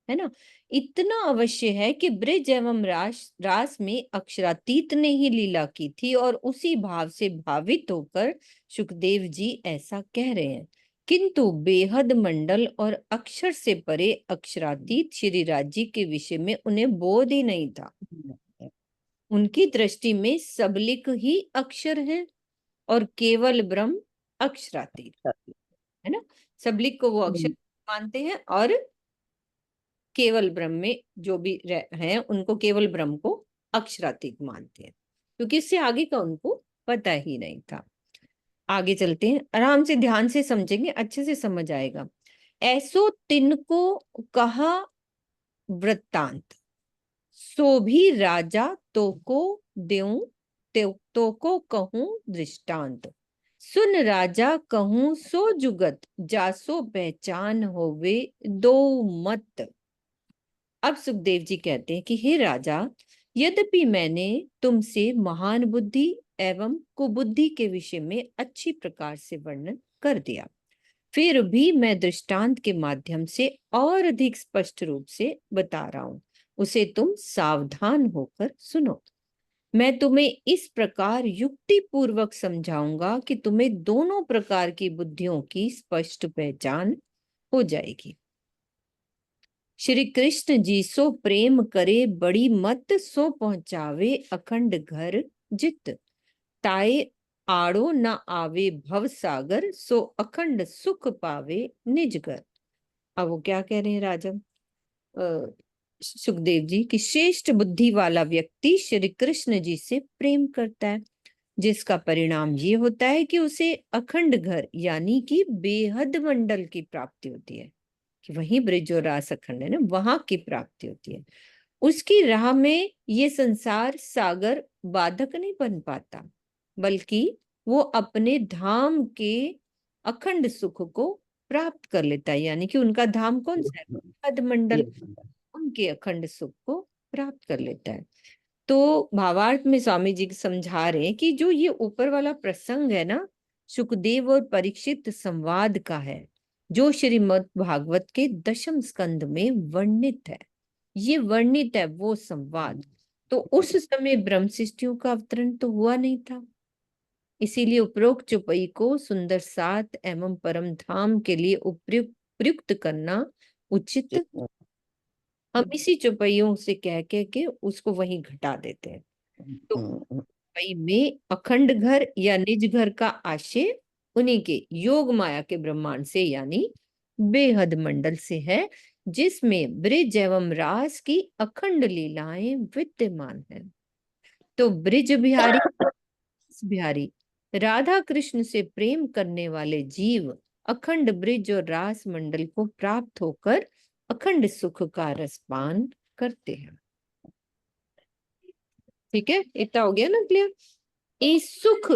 है ना। इतना अवश्य है कि ब्रज एवं रास में अक्षरातीत ने ही लीला की थी और उसी भाव से भावित होकर सुखदेव जी ऐसा कह रहे हैं। किंतु बेहद मंडल और अक्षर से परे अक्षरातीत श्री राज्य के विषय में उन्हें बोध ही नहीं था। उनकी दृष्टि में सबलिक ही अक्षर है और केवल ब्रह्म अक्षरातीत, है ना। सबलिक को वो अक्षर मानते हैं और केवल ब्रह्म में जो भी हैं उनको केवल ब्रह्म को अक्षरातीत मानते हैं, क्योंकि इससे आगे का उनको पता ही नहीं था। आगे चलते हैं, आराम से ध्यान से समझेंगे, अच्छे से समझ आएगा। ऐसो तिनको कहा वृत्तांत, सो भी राजा तो को देऊं, तो को कहूं दृष्टांत। सुन राजा कहूं सो जुगत, जासो पहचान होवे दो मत। अब सुखदेव जी कहते हैं कि हे राजा, यद्यपि मैंने तुमसे महान बुद्धि एवं कुबुद्धि के विषय में अच्छी प्रकार से वर्णन कर दिया, फिर भी मैं दृष्टांत के माध्यम से और अधिक स्पष्ट रूप से बता रहा हूं, उसे तुम सावधान होकर सुनो। मैं तुम्हें इस प्रकार युक्ति पूर्वक समझाऊंगा कि तुम्हें दोनों प्रकार की बुद्धियों की स्पष्ट पहचान हो जाएगी। श्री कृष्ण जी सो प्रेम करे बड़ी मत, सो पहुंचावे अखंड घर जित। ताए आड़ो न आवे भव सागर, सो अखंड सुख पावे निज घर। अब वो क्या कह रहे हैं राजा सुखदेव जी की श्रेष्ठ बुद्धि वाला व्यक्ति श्री कृष्ण जी से प्रेम करता है, जिसका परिणाम ये होता है कि उसे अखंड घर यानी कि बेहद मंडल की प्राप्ति होती है, कि वही ब्रिज और रास अखंड है ना, वहां की प्राप्ति होती है। उसकी राह में ये संसार सागर बाधक नहीं बन पाता, बल्कि वो अपने धाम के अखंड सुख को प्राप्त कर लेता है। यानी कि उनका धाम कौन सा है? बेहद मंडल, उनके अखंड सुख को प्राप्त कर लेता है। तो भावार्थ में स्वामी जी समझा रहे हैं कि जो ये ऊपर वाला प्रसंग है ना, सुखदेव और परीक्षित संवाद का है, जो श्रीमद् भागवत के 10वें स्कंद में वर्णित है। ये वर्णित है वो संवाद। तो उस समय ब्रह्म सृष्टियों का अवतरण तो हुआ नहीं था, इसीलिए उपरोक्त चौपाई को सुंदर सात एवं परम धाम के लिए उपयुक्त करना उचित। हम इसी चौपाइयों से कह के उसको वहीं घटा देते हैं। तो चौपाई में अखंड घर या निज घर का आशय उन्हीं के योग माया के ब्रह्मांड से यानी बेहद मंडल से है, जिसमें ब्रिज एवं रास की अखंड लीलाएं विद्यमान है। तो ब्रिज बिहारी राधा कृष्ण से प्रेम करने वाले जीव अखंड ब्रिज और रास मंडल को प्राप्त होकर अखंड सुख का रसपान करते हैं। ठीक है, इतना हो गया ना क्लियर। ए सुख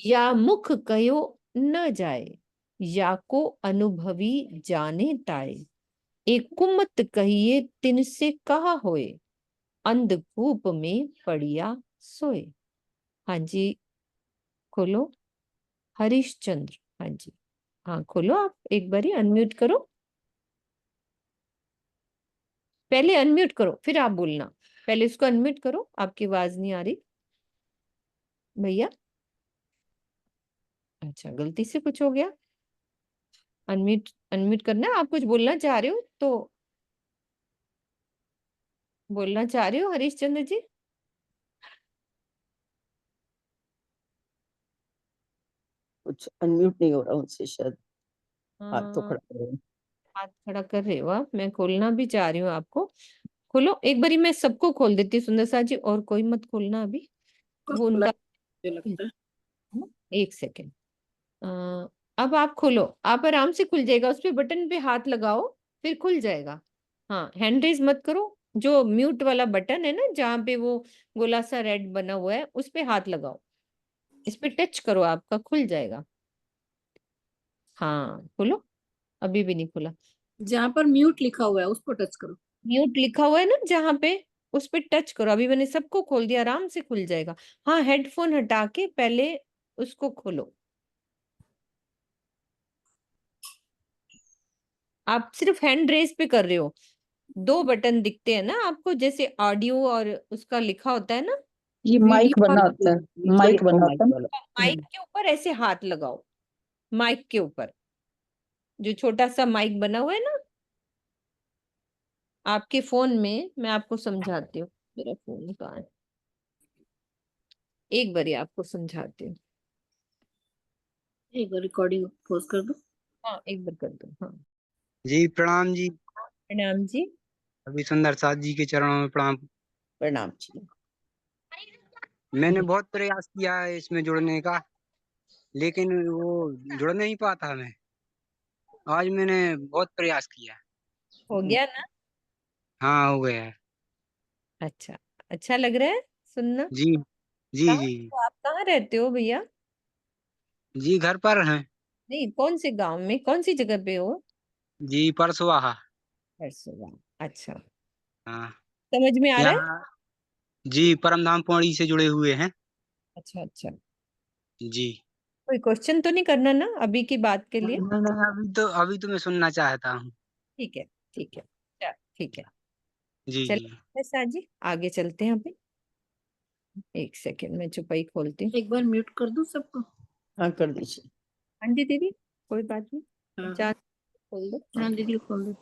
या मुख कयो न जाए, या को अनुभवी जाने ताए। एक कुमत कहिए तिनसे कहा होए, अंधकूप में पड़िया सोए। हाँ जी खोलो, हरिश्चंद्र। हाँ जी, हाँ खोलो, आप एक बारी अनम्यूट करो, पहले अनम्यूट करो फिर आप बोलना। पहले इसको अनम्यूट करो, आपकी आवाज नहीं आ रही भैया। अच्छा, गलती से कुछ हो गया। अनम्यूट अनम्यूट करना है। आप कुछ बोलना चाह रहे हो तो बोलना चाह रहे हो हरिश्चंद्र जी? कुछ अनम्यूट नहीं हो रहा उनसे, शायद हाथ तो हाँ, खड़ा कर रहे हैं। हाथ खड़ा कर रहे हो आप, मैं खोलना भी चाह रही हूँ आपको। खोलो एक बारी, मैं सबको खोल देती हूँ सुंदर सा जी, और कोई मत खोलना अभी, वो खुला उनका। मुझे लगता है। एक सेकेंड, अब आप खोलो, आप आराम से खुल जाएगा, उस पे बटन पे हाथ लगाओ फिर खुल जाएगा। हाँ, हैंड रेज मत करो, जो म्यूट वाला बटन है ना जहाँ पे वो गोला सा रेड बना हुआ है उस पे हाथ लगाओ, इस पे टच करो, आपका खुल जाएगा। हाँ खोलो, अभी भी नहीं खुला। जहां पर म्यूट लिखा हुआ है उसको टच करो। म्यूट लिखा हुआ है ना जहाँ पे, उस पे टच करो, अभी मैंने सबको खोल दिया, आराम से खुल जाएगा। हाँ, हेडफोन हटा के पहले उसको खोलो। आप सिर्फ हैंड रेस पे कर रहे हो, दो बटन दिखते हैं ना आपको, जैसे ऑडियो और उसका लिखा होता है ना, ये माइक वीडियो बना और होता है, ये माइक तो बना माइक होता है वाला। माइक के ऊपर ऐसे हाथ लगाओ, माइक के ऊपर जो छोटा सा माइक बना हुआ है ना आपके फोन में, मैं आपको समझाती हूँ, मेरा फोन कहाँ है, एक बार आपको समझाती हूँ। एक बार रिकॉर्डिंग पॉज कर दो। हाँ एक बार कर दो। हाँ जी प्रणाम जी। प्रणाम जी। अभी सुंदर साथ जी के चरणों में प्रणाम। प्रणाम जी। मैंने बहुत प्रयास किया है इसमें जुड़ने का, लेकिन वो जुड़ नहीं पाता मैं। आज मैंने बहुत प्रयास किया। हो गया ना? हाँ हो गया है। अच्छा, अच्छा लग रहा है सुनना। जी जी कहाँ जी। तो आप कहाँ रहते हो भैया? जी घर पर हैं। नहीं, कौन से गांव में, कौन सी जगह पे हो? जी परसुआ। परसों। अच्छा, हाँ समझ में आ रहा है। यहाँ जी परमधाम पौड़ी से जुड़े हुए हैं। अच्छा अच्छा, जी कोई क्वेश्चन तो नहीं करना ना अभी की बात के लिए? नहीं नहीं, अभी तो मैं सुनना चाहता हूँ। ठीक है ठीक है, चल ठीक है। जी जी। चलिए सर जी, आगे चलते हैं अभी। एक सेकेंड में चुपाई खोलती हूँ। एक बार म्यूट कर दो सबको। हाँ कर दीजिए। हाँ जी दीदी, कोई बात नहीं, हाँ चार खोल दो। हाँ दीदी को खोल दो।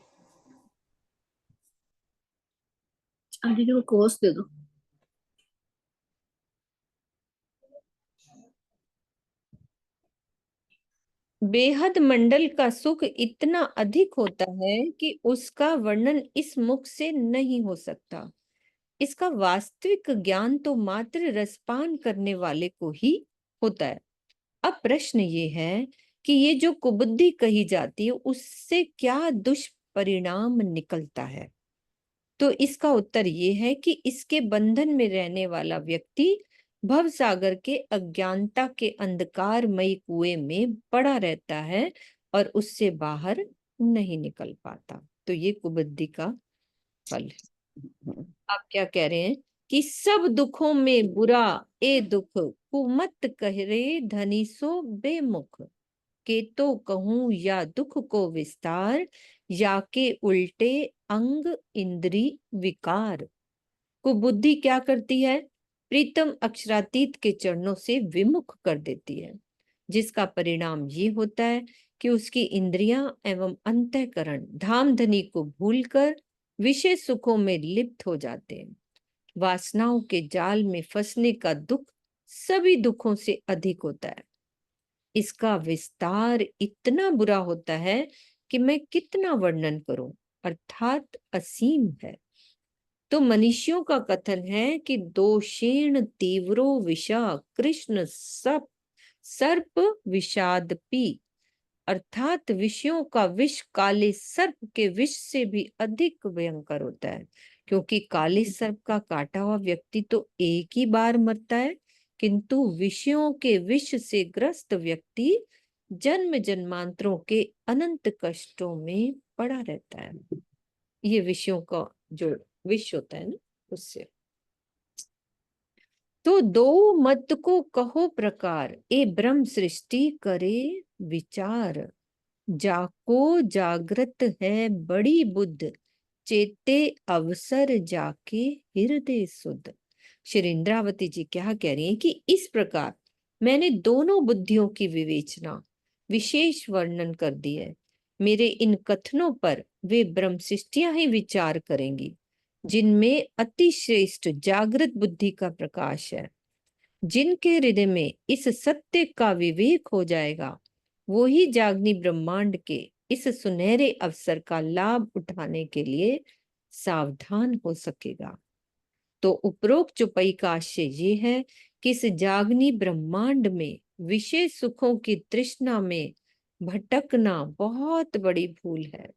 हाँ दीदी को कोस दे दो। बेहद मंडल का सुख इतना अधिक होता है कि उसका वर्णन इस मुख से नहीं हो सकता। इसका वास्तविक ज्ञान तो मात्र रसपान करने वाले को ही होता है। अब प्रश्न ये है कि ये जो कुबुद्धि कही जाती है उससे क्या दुष्परिणाम निकलता है? तो इसका उत्तर ये है कि इसके बंधन में रहने वाला व्यक्ति भव सागर के अज्ञानता के अंधकारमयी कुएं में पड़ा रहता है और उससे बाहर नहीं निकल पाता। तो ये कुबुद्धि का फल है। आप क्या कह रहे हैं कि सब दुखों में बुरा ए दुख, कुमत कह रे धनी सो बेमुख, के तो कहूं या दुख को विस्तार, या के उल्टे अंग इंद्री विकार। कुबुद्धि क्या करती है? प्रीतम अक्षरातीत के चरणों से विमुख कर देती है, जिसका परिणाम ये होता है कि उसकी इंद्रियां एवं अंतःकरण धामधनी को भूलकर विषय सुखों में लिप्त हो जाते हैं। वासनाओं के जाल में फंसने का दुख सभी दुखों से अधिक होता है। इसका विस्तार इतना बुरा होता है कि मैं कितना वर्णन करूं, अर्थात असीम है। तो मनीषियों का कथन है कि दोषेण तीव्रो विषा कृष्ण सप सर्प विषाद पी, अर्थात विषयों का विष काले सर्प के विष से भी अधिक भयंकर होता है। क्योंकि काले सर्प का काटा हुआ व्यक्ति तो एक ही बार मरता है, किंतु विषयों के विष से ग्रस्त व्यक्ति जन्म जन्मांतरों के अनंत कष्टों में पड़ा रहता है। ये विषयों का जो विष होता है ना, उससे। तो दो मत को कहो प्रकार, ए ब्रह्म सृष्टि करे विचार, जाको जागृत है बड़ी बुद्ध, चेते अवसर जाके हृदय सुध। श्री इंद्रावती जी क्या कह रही हैं कि इस प्रकार मैंने दोनों बुद्धियों की विवेचना विशेष वर्णन कर दी है। मेरे इन कथनों पर वे ब्रह्मशिष्टियां ही विचार करेंगी, जिनमें अति श्रेष्ठ जागृत बुद्धि का प्रकाश है। जिनके हृदय में इस सत्य का विवेक हो जाएगा, वो ही जागनी ब्रह्मांड के इस सुनहरे अवसर का लाभ उठाने के लिए सावधान हो सकेगा। तो उपरोक्त चौपाई का आशय ये है कि इस जागनी ब्रह्मांड में विषय सुखों की तृष्णा में भटकना बहुत बड़ी भूल है।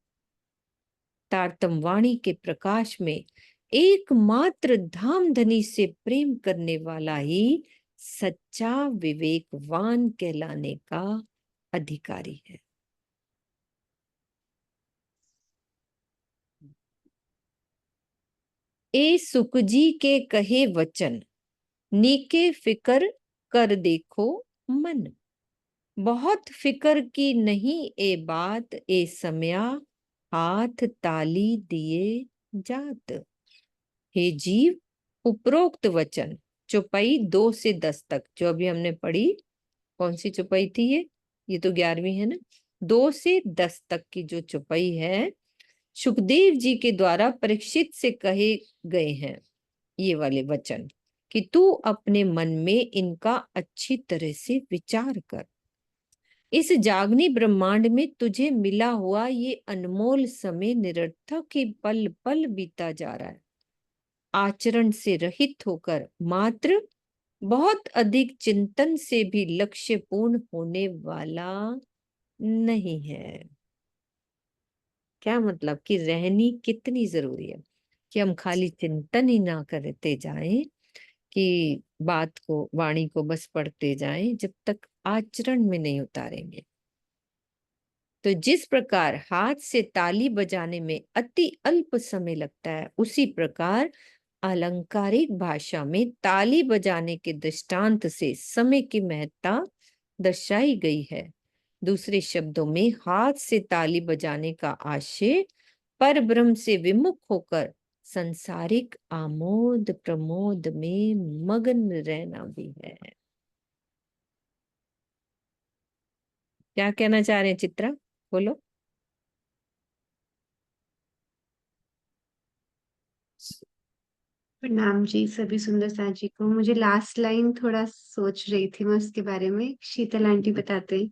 तारतम वाणी के प्रकाश में एकमात्र धामधनी से प्रेम करने वाला ही सच्चा विवेकवान कहलाने का अधिकारी है। ए सुख जी के कहे वचन, नीके फिकर कर देखो मन, बहुत फिकर की नहीं ए बात, ए समया हाथ ताली दिए जात। हे जीव, उपरोक्त वचन चौपाई 2 से 10 तक जो अभी हमने पढ़ी, कौन सी चौपाई थी ये तो 11वीं है ना। 2 से 10 तक की जो चौपाई है, सुखदेव जी के द्वारा परीक्षित से कहे गए हैं ये वाले वचन कि तू अपने मन में इनका अच्छी तरह से विचार कर। इस जागनी ब्रह्मांड में तुझे मिला हुआ ये अनमोल समय निरर्थक ही पल पल बीता जा रहा है। आचरण से रहित होकर मात्र बहुत अधिक चिंतन से भी लक्ष्य पूर्ण होने वाला नहीं है। क्या मतलब कि रहनी कितनी जरूरी है कि हम खाली चिंतन ही ना करते जाएं, कि बात को, वाणी को बस पढ़ते जाएं जब तक आचरण में नहीं उतारेंगे। तो जिस प्रकार हाथ से ताली बजाने में अति अल्प समय लगता है, उसी प्रकार अलंकारिक भाषा में ताली बजाने के दृष्टांत से समय की महत्ता दर्शाई गई है। दूसरे शब्दों में हाथ से ताली बजाने का आशय पर ब्रह्म से विमुख होकर संसारिक आमोद प्रमोद में मगन रहना भी है। क्या कहना चाह रहे हैं चित्रा, बोलो। प्रणाम जी सभी सुंदर साथ जी को। मुझे लास्ट लाइन थोड़ा सोच रही थी मैं उसके बारे में। शीतल आंटी बताते हैं,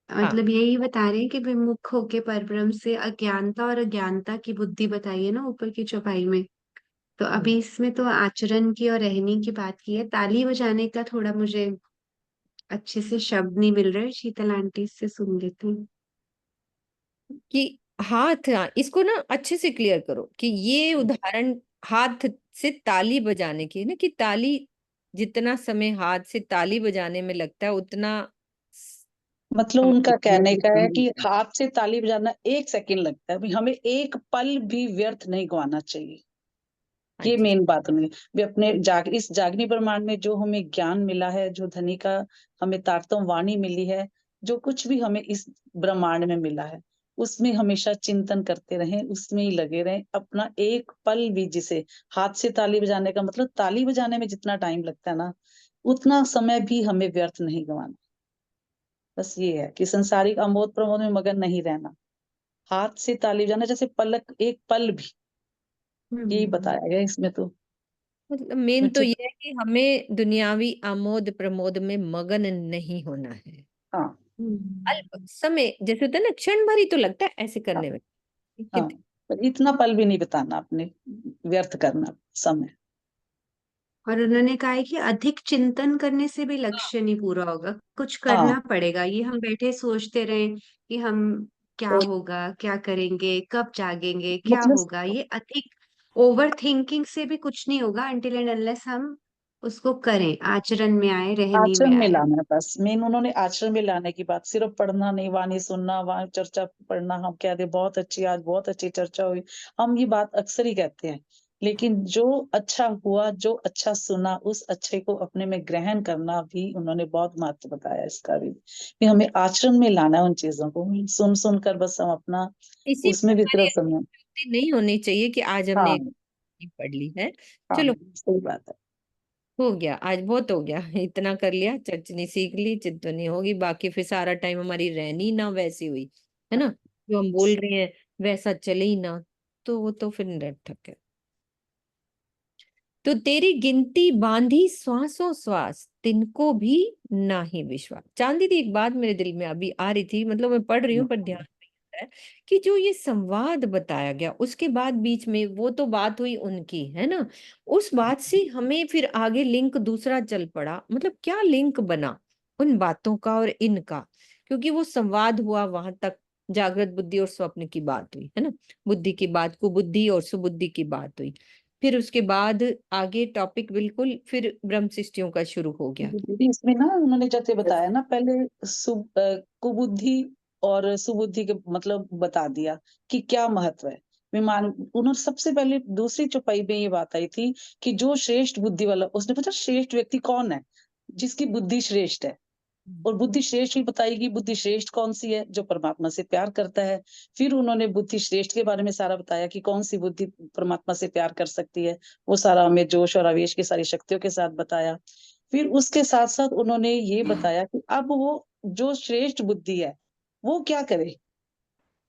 हाँ, मतलब यही बता रहे हैं कि विमुख होके परब्रह्म से अज्ञानता और अज्ञानता की बुद्धि बताई है ना ऊपर की चौपाई में। तो अभी इसमें तो आचरण की और रहने की बात की है। ताली बजाने का थोड़ा मुझे अच्छे से शब्द नहीं मिल रहे, शीतल आंटी से सुन लेते हैं। कि हाथ, हाँ, इसको ना अच्छे से क्लियर करो कि ये उदाहरण हाथ से ताली बजाने की है ना, कि ताली, जितना समय हाथ से ताली बजाने में लगता है उतना मतलब उनका हमारे कहने का है कि हाथ से ताली बजाना 1 सेकंड लगता है, हमें एक पल भी व्यर्थ नहीं गवाना चाहिए। हाँ ये जी, मेन बात उन्होंने भी अपने इस जागनी ब्रह्मांड में जो हमें ज्ञान मिला है, जो धनी का हमें तारतम वाणी मिली है, जो कुछ भी हमें इस ब्रह्मांड में मिला है, उसमें हमेशा चिंतन करते रहें, उसमें ही लगे रहें। अपना एक पल भी, जिसे हाथ से ताली बजाने का मतलब ताली बजाने में जितना टाइम लगता है ना, उतना समय भी हमें व्यर्थ नहीं गंवाना। बस ये है कि संसारिक आमोद प्रमोद में मगन नहीं रहना। हाथ से ताली बजाना जैसे पलक, एक पल भी, यही बताया गया इसमें तो। मतलब मेन तो अच्छा, ये है कि हमें दुनियावी आमोद प्रमोद में मगन नहीं होना है। हाँ अल्प समय जैसे होता है ना, क्षण भर ही तो लगता है ऐसे हाँ करने में। हाँ, पर इतना पल भी नहीं बिताना अपने, व्यर्थ करना समय। और उन्होंने कहा है कि अधिक चिंतन करने से भी लक्ष्य नहीं पूरा होगा, कुछ हाँ, करना पड़ेगा। ये हम बैठे सोचते रहे कि हम क्या तो होगा, क्या करेंगे, कब जागेंगे, क्या मतलब होगा, ये अधिक ओवर थिंकिंग से भी कुछ नहीं होगा अनटिल एंड अनलेस हम उसको करें, आचरण में आए, रहनी में आचरण में आए। लाना है बस। मेन उन्होंने आचरण में लाने की बात, सिर्फ पढ़ना नहीं, वाणी सुनना, वहां चर्चा पढ़ना। हम कहते बहुत अच्छी, आज बहुत अच्छी चर्चा हुई, हम ये बात अक्सर ही कहते हैं। लेकिन जो अच्छा हुआ, जो अच्छा सुना, उस अच्छे को अपने में ग्रहण करना भी उन्होंने बहुत महत्व बताया इसका भी, कि हमें आचरण में लाना है उन चीजों को। सुन सुन कर बस हम अपना इसी में उसमें हमारी वितरत समय। गलती नहीं होनी चाहिए कि आज हमने एक हाँ पढ़ ली है, हाँ, चलो सही बात है। हो गया, आज बहुत हो गया, इतना कर लिया, चटनी सीख ली, चित्तनी होगी, बाकी फिर सारा टाइम हमारी रहनी ना वैसी हुई, है ना, जो हम बोल रहे हैं वैसा चले ही ना, तो वो तो फिर निरर्थक है। तो तेरी गिनती बांधी श्वासों श्वास, तिनको भी ना ही विश्वास। चांदी थी एक बात मेरे दिल में अभी आ रही थी, मतलब मैं पढ़ रही हूँ पर ध्यान नहीं आ रहा है कि जो ये संवाद बताया गया उसके बाद बीच में वो तो बात हुई उनकी, है ना, उस बात से हमें फिर आगे लिंक दूसरा चल पड़ा। मतलब क्या लिंक बना उन बातों का और इनका, क्योंकि वो संवाद हुआ वहां तक, जागृत बुद्धि और स्वप्न की बात हुई, है ना, बुद्धि की बात, कुबुद्धि और सुबुद्धि की बात हुई, फिर उसके बाद आगे टॉपिक बिल्कुल फिर ब्रह्म सृष्टियों का शुरू हो गया। दीदी इसमें ना उन्होंने जैसे बताया ना, पहले कुबुद्धि और सुबुद्धि के मतलब बता दिया कि क्या महत्व है। विमान उन्होंने सबसे पहले दूसरी चौपाई में ये बात आई थी कि जो श्रेष्ठ बुद्धि वाला, उसने पूछा श्रेष्ठ व्यक्ति कौन है, जिसकी बुद्धि श्रेष्ठ है। और बुद्धि श्रेष्ठ भी बताएगी। बुद्धि श्रेष्ठ कौन सी है? जो परमात्मा से प्यार करता है। फिर उन्होंने बुद्धि श्रेष्ठ के बारे में सारा बताया कि कौन सी बुद्धि परमात्मा से प्यार कर सकती है। वो सारा हमें जोश और आवेश की सारी शक्तियों के साथ बताया। फिर उसके साथ साथ उन्होंने ये बताया कि अब वो जो श्रेष्ठ बुद्धि है वो क्या करे,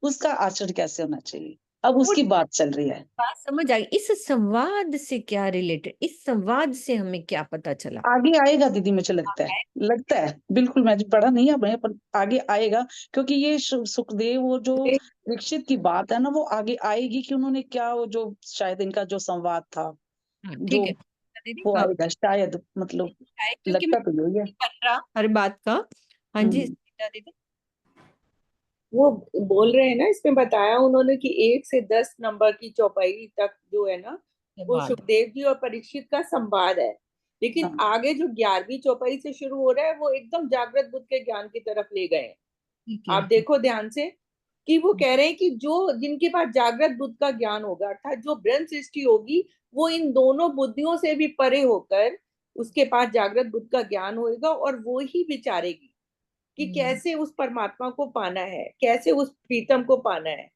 उसका आचरण कैसे होना चाहिए। अब वो उसकी बात चल रही है। बात समझ आई। इस संवाद से क्या रिलेटेड, इस संवाद से हमें क्या पता चला? आगे आएगा दीदी, मुझे लगता है बिल्कुल। मैं पढ़ा नहीं है मैं, पर आगे आएगा, क्योंकि ये सुखदेव वो जो परीक्षित की बात है ना, वो आगे आएगी कि उन्होंने क्या, वो जो शायद इनका जो संवाद था हाँ जो ठीक है दीदी, वो हाँ आएगा शायद, मतलब है, क्योंकि मैं लगता तो यही है। नहीं बन रहा हर बात का। हाँ जी हम्म, सीता दीदी। वो बोल रहे हैं ना, इसमें बताया उन्होंने कि 1 से 10 नंबर की चौपाई तक जो है ना, वो संवाद, सुखदेव जी और परीक्षित का संवाद है। लेकिन हाँ आगे जो 11वीं चौपाई से शुरू हो रहा है, वो एकदम जागृत बुद्ध के ज्ञान की तरफ ले गए हैं। ठीक है। आप देखो ध्यान से कि वो कह रहे हैं कि जो जिनके पास जागृत बुद्ध का ज्ञान होगा, अर्थात जो ब्रह्म सृष्टि होगी, वो इन दोनों बुद्धियों से भी परे होकर उसके पास जागृत बुद्ध का ज्ञान होगा, और वो ही विचारेगी कि कैसे उस परमात्मा को पाना है, कैसे उस प्रीतम को पाना है।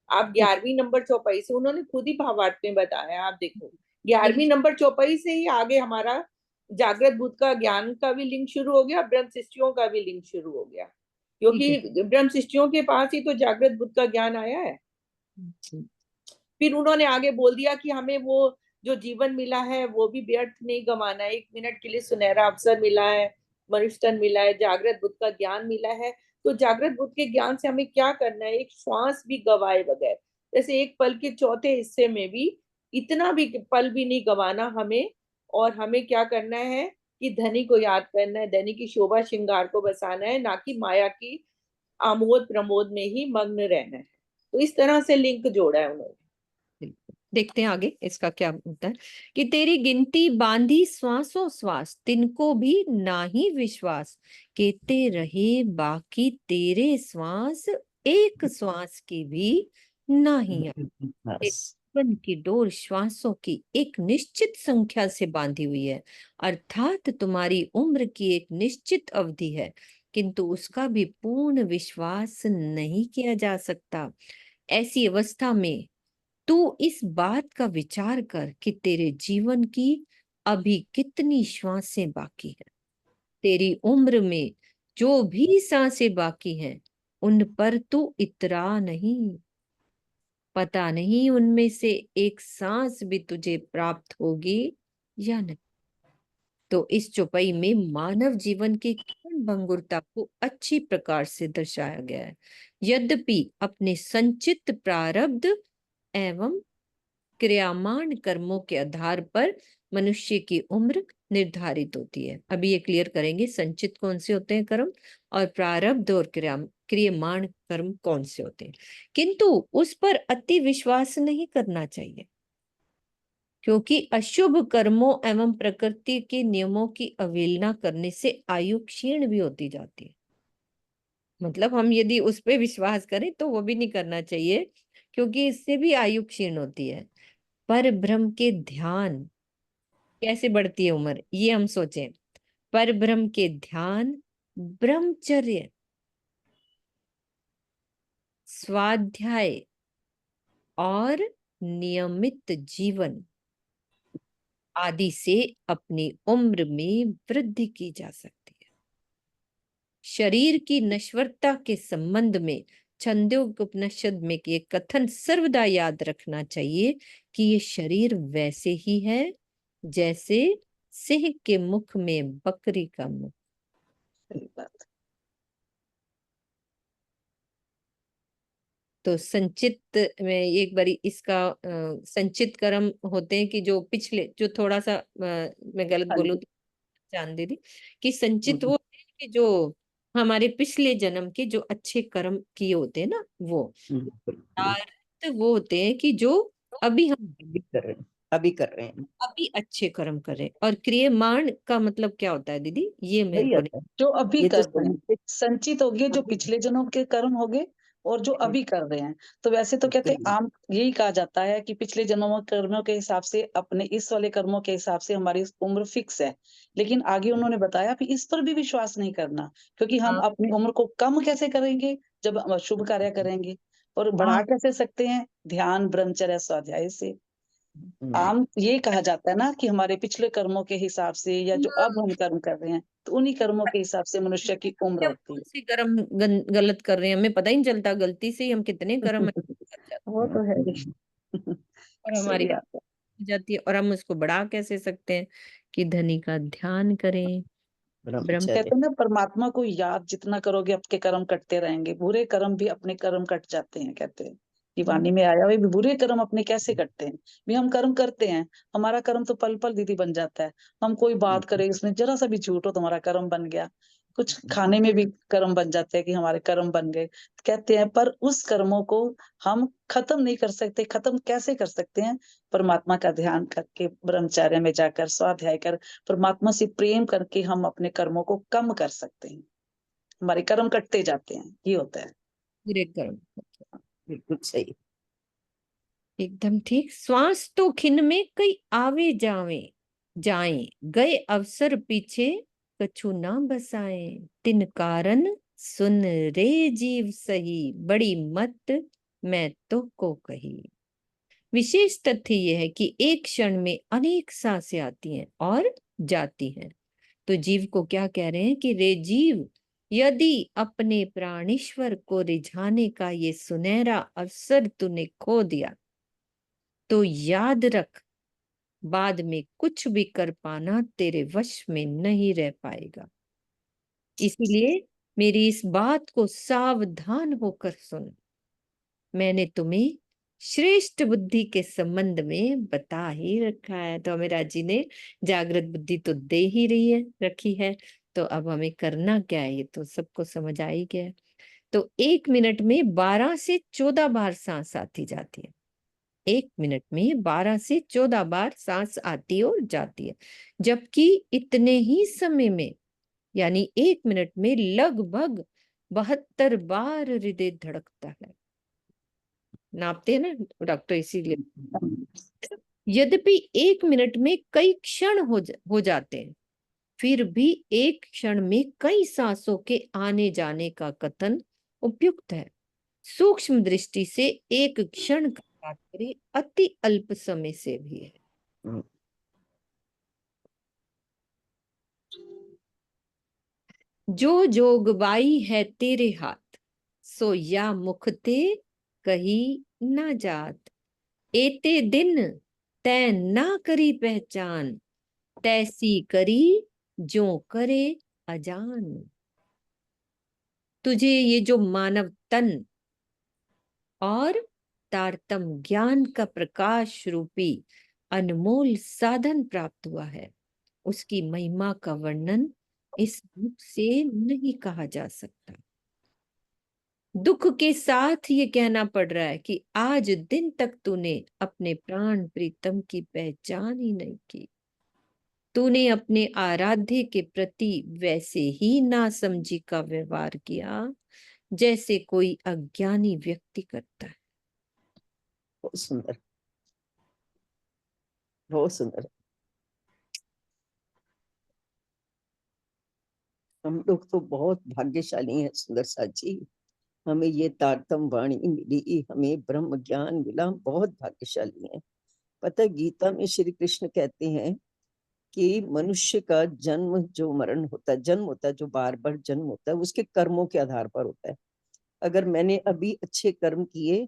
आप 11वीं नंबर चौपाई से, उन्होंने खुद ही भावार्थ में बताया, आप देखो 11वीं नंबर चौपाई से ही आगे हमारा जागृत बुद्ध का ज्ञान का भी लिंक शुरू हो गया, ब्रह्म सृष्टियों का भी लिंक शुरू हो गया, ठीक है। क्योंकि ब्रह्म सृष्टियों के पास ही तो जागृत बुद्ध का ज्ञान आया है। फिर उन्होंने आगे बोल दिया कि हमें वो जो जीवन मिला है वो भी व्यर्थ नहीं गंवाना है, 1 मिनट के लिए सुनहरा अवसर मिला है, मनुष्य तन मिला है, जागृत बुद्ध का ज्ञान मिला है। तो जागृत बुद्ध के ज्ञान से हमें क्या करना है, एक श्वास भी गवाए बगैर, जैसे एक पल के चौथे हिस्से में भी इतना भी पल भी नहीं गंवाना हमें। और हमें क्या करना है कि धनी को याद करना है, धनी की शोभा श्रृंगार को बसाना है, ना कि माया की आमोद प्रमोद में ही मग्न रहना है। तो इस तरह से लिंक जोड़ा है उन्होंने। देखते हैं आगे इसका क्या होता है कि तेरी गिनती बांधी श्वासों श्वास, तिनको भी नाही विश्वास, कहते रहे बाकी तेरे श्वास, एक श्वास की भी नहीं है। बस जीवन की डोर श्वासों की एक निश्चित संख्या से बांधी हुई है, अर्थात तुम्हारी उम्र की एक निश्चित अवधि है, किंतु उसका भी पूर्ण विश्वास नहीं किया जा सकता। ऐसी अवस्था में तू इस बात का विचार कर कि तेरे जीवन की अभी कितनी सांसें बाकी है। तेरी उम्र में जो भी सांसें बाकी हैं, उन पर तू इतरा नहीं। पता नहीं उनमें से एक सांस भी तुझे प्राप्त होगी या नहीं। तो इस चौपाई में मानव जीवन की क्षण भंगुरता को अच्छी प्रकार से दर्शाया गया है। यद्यपि अपने संचित प्रारब्ध एवं क्रियामान कर्मों के आधार पर मनुष्य की उम्र निर्धारित होती है। अभी ये क्लियर करेंगे संचित कौन से होते हैं कर्म, और प्रारब्ध और क्रियमाण कर्म कौन से होते हैं। किंतु उस पर अति विश्वास नहीं करना चाहिए, क्योंकि अशुभ कर्मों एवं प्रकृति के नियमों की अवहेलना करने से आयु क्षीण भी होती जाती है। मतलब हम यदि उस पे विश्वास करें तो वो भी नहीं करना चाहिए, क्योंकि इससे भी आयु क्षीण होती है। पर ब्रह्म के ध्यान कैसे बढ़ती है उम्र, ये हम सोचें। पर ब्रह्म के ध्यान, ब्रह्मचर्य, स्वाध्याय और नियमित जीवन आदि से अपनी उम्र में वृद्धि की जा सकती है। शरीर की नश्वरता के संबंध में छंदोग्य उपनिषद में ये कथन सर्वदा याद रखना चाहिए कि ये शरीर वैसे ही है जैसे सिंह के मुख में बकरी का मुख। सही बात। तो संचित में एक बारी इसका संचित कर्म होते हैं कि जो पिछले, जो थोड़ा सा मैं गलत हाँ बोलूं जी। तो जान दे दी कि संचित हम्म, वो है कि जो हमारे पिछले जन्म के जो अच्छे कर्म किए होते हैं ना, वो बिल्कुल अर्थ वो होते हैं कि जो अभी हम अभी कर रहे हैं, अभी कर रहे हैं, अभी अच्छे कर्म करें। और क्रियमाण का मतलब क्या होता है दीदी, ये मेरे वही को नहीं। आता है। जो अभी ये तो कर रहे हैं। संचित संचित हो गए जो पिछले जन्मों के कर्म हो गए, और जो अभी कर रहे हैं। तो वैसे तो कहते हैं, आम यही कहा जाता है कि पिछले जन्मों कर्मों के हिसाब से, अपने इस वाले कर्मों के हिसाब से हमारी उम्र फिक्स है। लेकिन आगे उन्होंने बताया कि इस पर भी विश्वास नहीं करना, क्योंकि हम हाँ अपनी उम्र को कम कैसे करेंगे जब हम शुभ कार्य करेंगे, और बढ़ा हाँ कैसे सकते हैं, ध्यान, ब्रह्मचर्य, स्वाध्याय से। आम ये कहा जाता है ना कि हमारे पिछले कर्मों के हिसाब से, या जो अब हम कर्म कर रहे हैं, तो उन्हीं कर्मों के हिसाब से मनुष्य की उम्र हम होती कौन है। सी कर्म गलत कर रहे हैं हमें पता ही नहीं चलता, गलती से ही हम कितने कर्म कर जाते वो तो है ही। हैं और सही हमारी बात है। हो जाती है, और हम उसको बढ़ा कैसे सकते हैं कि धनी का ध्यान करें, ब्रह्म कहते हैं ना, परमात्मा को याद जितना करोगे आपके कर्म कटते रहेंगे, बुरे कर्म भी अपने कर्म कट जाते हैं। कहते हैं कि वाणी में आया हुआ भी, बुरे कर्म अपने कैसे कटते हैं। भी हम कर्म करते हैं, हमारा कर्म तो पल पल दीदी बन जाता है। हम कोई बात करें, उसमें जरा सा भी झूठ हो तो हमारा कर्म बन गया। कुछ खाने में भी कर्म बन जाते हैं कि हमारे कर्म बन गए। कहते हैं पर उस कर्मों को हम खत्म नहीं कर सकते। खत्म कैसे कर सकते हैं? परमात्मा का ध्यान करके, ब्रह्मचर्य में जाकर, स्वाध्याय कर, परमात्मा से प्रेम करके हम अपने कर्मों को कम कर सकते हैं। हमारे कर्म कटते जाते हैं, ये होता है। बुरे कर्म। बिल्कुल सही। एकदम ठीक। श्वास तो खिन में कई आवे जावे जाए, गए अवसर पीछे कछु ना बसाए, तिन कारण सुन रे जीव सही, बड़ी मत मैं तो को कही। विशेष तथ्य यह है कि एक क्षण में अनेक सांसें आती हैं और जाती हैं। तो जीव को क्या कह रहे हैं कि रे जीव, यदि अपने प्राणेश्वर को रिझाने का ये सुनहरा अवसर तूने खो दिया, तो याद रख, बाद में कुछ भी कर पाना तेरे वश में नहीं रह पाएगा। इसीलिए मेरी इस बात को सावधान होकर सुन। मैंने तुम्हें श्रेष्ठ बुद्धि के संबंध में बता ही रखा है। तो हमें राजी ने जागृत बुद्धि तो दे ही रही है, रखी है, तो अब हमें करना क्या है ये तो सबको समझ आ ही गया है। तो 1 मिनट में 12 से 14 बार सांस आती जाती है। 1 मिनट में 12 से 14 बार सांस आती और जाती है, जबकि इतने ही समय में, यानी 1 मिनट में लगभग 72 बार हृदय धड़कता है। नापते हैं ना डॉक्टर, इसीलिए। यद्यपि 1 मिनट में कई क्षण हो जाते हैं, फिर भी एक क्षण में कई सांसों के आने जाने का कथन उपयुक्त है। सूक्ष्म दृष्टि से एक क्षण का तात्पर्य अति अल्प समय से भी है। जो जोगबाई है तेरे हाथ, सो या मुख ते कही ना जात, एते दिन तै ना करी पहचान, तैसी करी जो करे अजान। तुझे ये जो मानव तन और तारतम ज्ञान का प्रकाश रूपी अनमोल साधन प्राप्त हुआ है, उसकी महिमा का वर्णन इस मुख से नहीं कहा जा सकता। दुख के साथ ये कहना पड़ रहा है कि आज दिन तक तूने अपने प्राण प्रीतम की पहचान ही नहीं की। तूने अपने आराध्य के प्रति वैसे ही नासमझी का व्यवहार किया जैसे कोई अज्ञानी व्यक्ति करता है। बहुत सुंदर, बहुत सुंदर। हम लोग तो बहुत भाग्यशाली हैं सुंदर साथ जी, हमें ये तारतम वाणी मिली, हमें ब्रह्म ज्ञान मिला, बहुत भाग्यशाली हैं। पता है गीता में श्री कृष्ण कहते हैं कि मनुष्य का जन्म जो मरण होता है, जन्म होता है जो बार बार जन्म होता है, उसके कर्मों के आधार पर होता है। अगर मैंने अभी अच्छे कर्म किए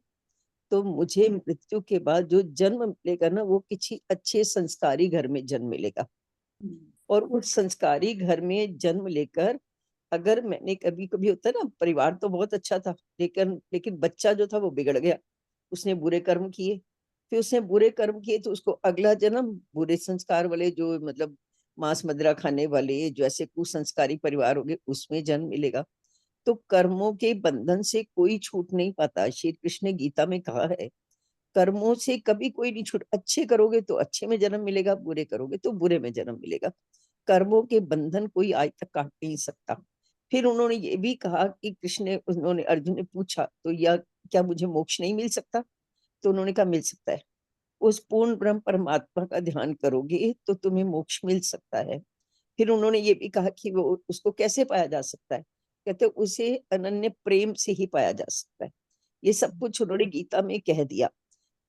तो मुझे मृत्यु के बाद जो जन्म मिलेगा ना, वो किसी अच्छे संस्कारी घर में जन्म मिलेगा। और उस संस्कारी घर में जन्म लेकर, अगर मैंने कभी कभी होता है ना, परिवार तो बहुत अच्छा था, लेकिन बच्चा जो था वो बिगड़ गया, उसने बुरे कर्म किए, फिर उसने बुरे कर्म किए तो उसको अगला जन्म बुरे संस्कार वाले, जो मतलब मांस मदिरा खाने वाले, जो ऐसे कुसंस्कारी परिवार हो गए, उसमें जन्म मिलेगा। तो कर्मों के बंधन से कोई छूट नहीं पाता। श्री कृष्ण ने गीता में कहा है कर्मों से कभी कोई नहीं छूट, अच्छे करोगे तो अच्छे में जन्म मिलेगा, बुरे करोगे तो बुरे में जन्म मिलेगा। कर्मों के बंधन कोई आज तक काट नहीं सकता। फिर उन्होंने ये भी कहा कि उन्होंने अर्जुन ने पूछा तो यह क्या मुझे मोक्ष नहीं मिल सकता? तो उन्होंने कहा मिल सकता है। उस पूर्ण ब्रह्म परमात्मा का ध्यान करोगे तो तुम्हें मोक्ष मिल सकता है। फिर उन्होंने ये भी कहा कि वो उसको कैसे पाया जा सकता है? कहते उसे अनन्य प्रेम से ही पाया जा सकता है। ये सब कुछ उन्होंने गीता में कह दिया।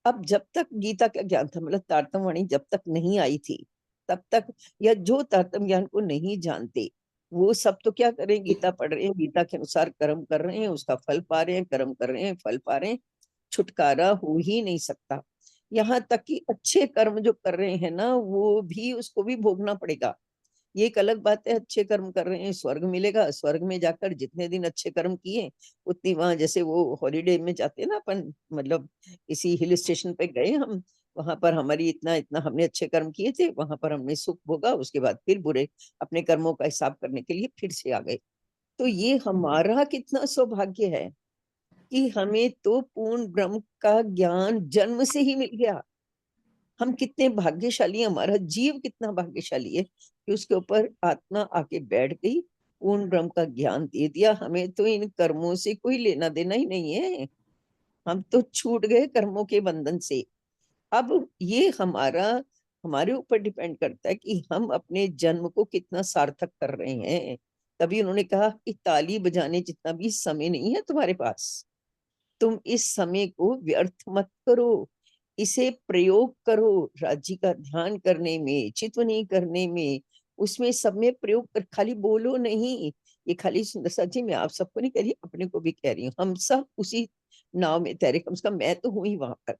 अब जब तक गीता का ज्ञान था, मतलब तारतम वाणी जब तक नहीं आई थी, तब तक, या जो तारतम ज्ञान को नहीं जानते, वो सब तो क्या करें, गीता पढ़ रहे हैं, गीता के अनुसार कर्म कर रहे हैं, उसका फल पा रहे हैं, कर्म कर रहे हैं, फल पा रहे हैं, छुटकारा हो ही नहीं सकता। यहाँ तक कि अच्छे कर्म जो कर रहे हैं ना, वो भी, उसको भी भोगना पड़ेगा। ये एक अलग बात है, अच्छे कर्म कर रहे हैं स्वर्ग मिलेगा, स्वर्ग में जाकर जितने दिन अच्छे कर्म किए उतनी, वहां जैसे वो हॉलीडे में जाते हैं ना अपन, मतलब किसी हिल स्टेशन पे गए हम, वहां पर हमारी इतना इतना हमने अच्छे कर्म किए थे, वहां पर हमने सुख भोगा, उसके बाद फिर बुरे अपने कर्मों का हिसाब करने के लिए फिर से आ गए। तो ये हमारा कितना सौभाग्य है कि हमें तो पूर्ण ब्रह्म का ज्ञान जन्म से ही मिल गया। हम कितने भाग्यशाली, हमारा जीव कितना भाग्यशाली है कि उसके ऊपर आत्मा आके बैठ गई, पूर्ण ब्रह्म का ज्ञान दे दिया। हमें तो इन कर्मों से कोई लेना देना ही नहीं है, हम तो छूट गए कर्मों के बंधन से। अब ये हमारे ऊपर डिपेंड करता है कि हम अपने जन्म को कितना सार्थक कर रहे हैं। तभी उन्होंने कहा कि ताली बजाने जितना भी समय नहीं है तुम्हारे पास, तुम इस समय को व्यर्थ मत करो, इसे प्रयोग करो राज्य का ध्यान करने में, चितवनी करने में, उसमें सब में प्रयोग कर, खाली बोलो नहीं। ये खाली सुंदर जी मैं आप सबको नहीं कह रही, अपने को भी कह रही हूँ, हम सब उसी नाव में तैरे, कम से कम मैं तो हूं ही वहां पर,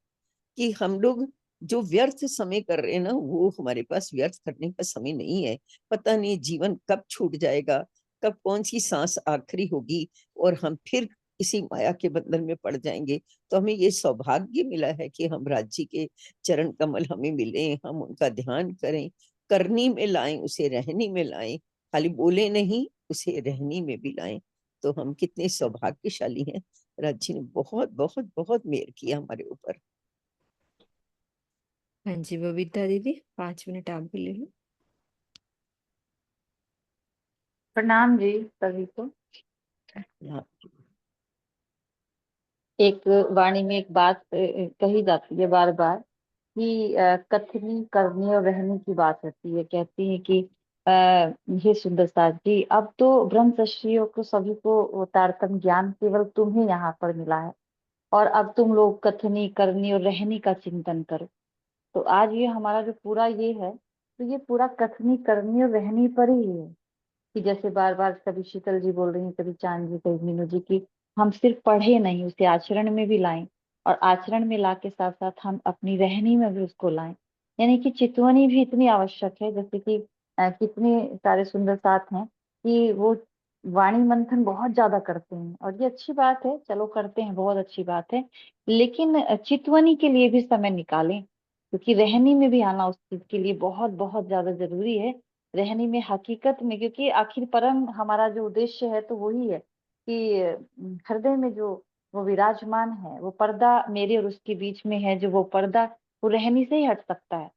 कि हम लोग जो व्यर्थ समय कर रहे हैं ना, वो हमारे पास व्यर्थ करने का समय नहीं है। पता नहीं जीवन कब छूट जाएगा, कब कौन सी सांस आखिरी होगी और हम फिर इसी माया के बंधन में पड़ जाएंगे। तो हमें ये सौभाग्य मिला है कि हम राज्य के चरण कमल हमें मिले, हम उनका ध्यान करें, करनी में लाएं, उसे रहनी में लाएं, खाली बोले नहीं, उसे रहनी में भी लाएं। तो हम कितने सौभाग्यशाली हैं, राज्य ने बहुत बहुत बहुत मेहर किया हमारे ऊपर। हाँ जी बबीता दीदी, 5 मिनट आप भी ले लो। प्रणाम जी सभी को। हाँ, एक वाणी में एक बात कही जाती है बार बार कि कथनी करनी और रहने की बात होती है। कहती है कि हे सुंदर साथ जी, अब तो ब्रह्मर्षियों को सभी को वो तारतम्य ज्ञान केवल तुम्हें यहाँ पर मिला है, और अब तुम लोग कथनी करनी और रहनी का चिंतन करो। तो आज ये हमारा जो पूरा ये है, तो ये पूरा कथनी करनी और रहनी पर ही है। कि जैसे बार बार कभी शीतल जी बोल रही हैं, कभी चांद जी, कभी मीनू जी, की हम सिर्फ पढ़े नहीं, उसे आचरण में भी लाएं, और आचरण में ला के साथ साथ हम अपनी रहनी में भी उसको लाएं। यानी कि चितवनी भी इतनी आवश्यक है। जैसे कि कितने सारे सुंदर साथ हैं कि वो वाणी मंथन बहुत ज्यादा करते हैं, और ये अच्छी बात है, चलो करते हैं, बहुत अच्छी बात है। लेकिन चितवनी के लिए भी समय निकालें, क्योंकि रहनी में भी आना उस चीज के लिए बहुत बहुत ज्यादा जरूरी है। रहने में हकीकत में, क्योंकि आखिर परम हमारा जो उद्देश्य है तो वही है कि हृदय में जो वो विराजमान है, वो पर्दा मेरे और उसके बीच में है, जो वो पर्दा वो रहनी से ही हट सकता है।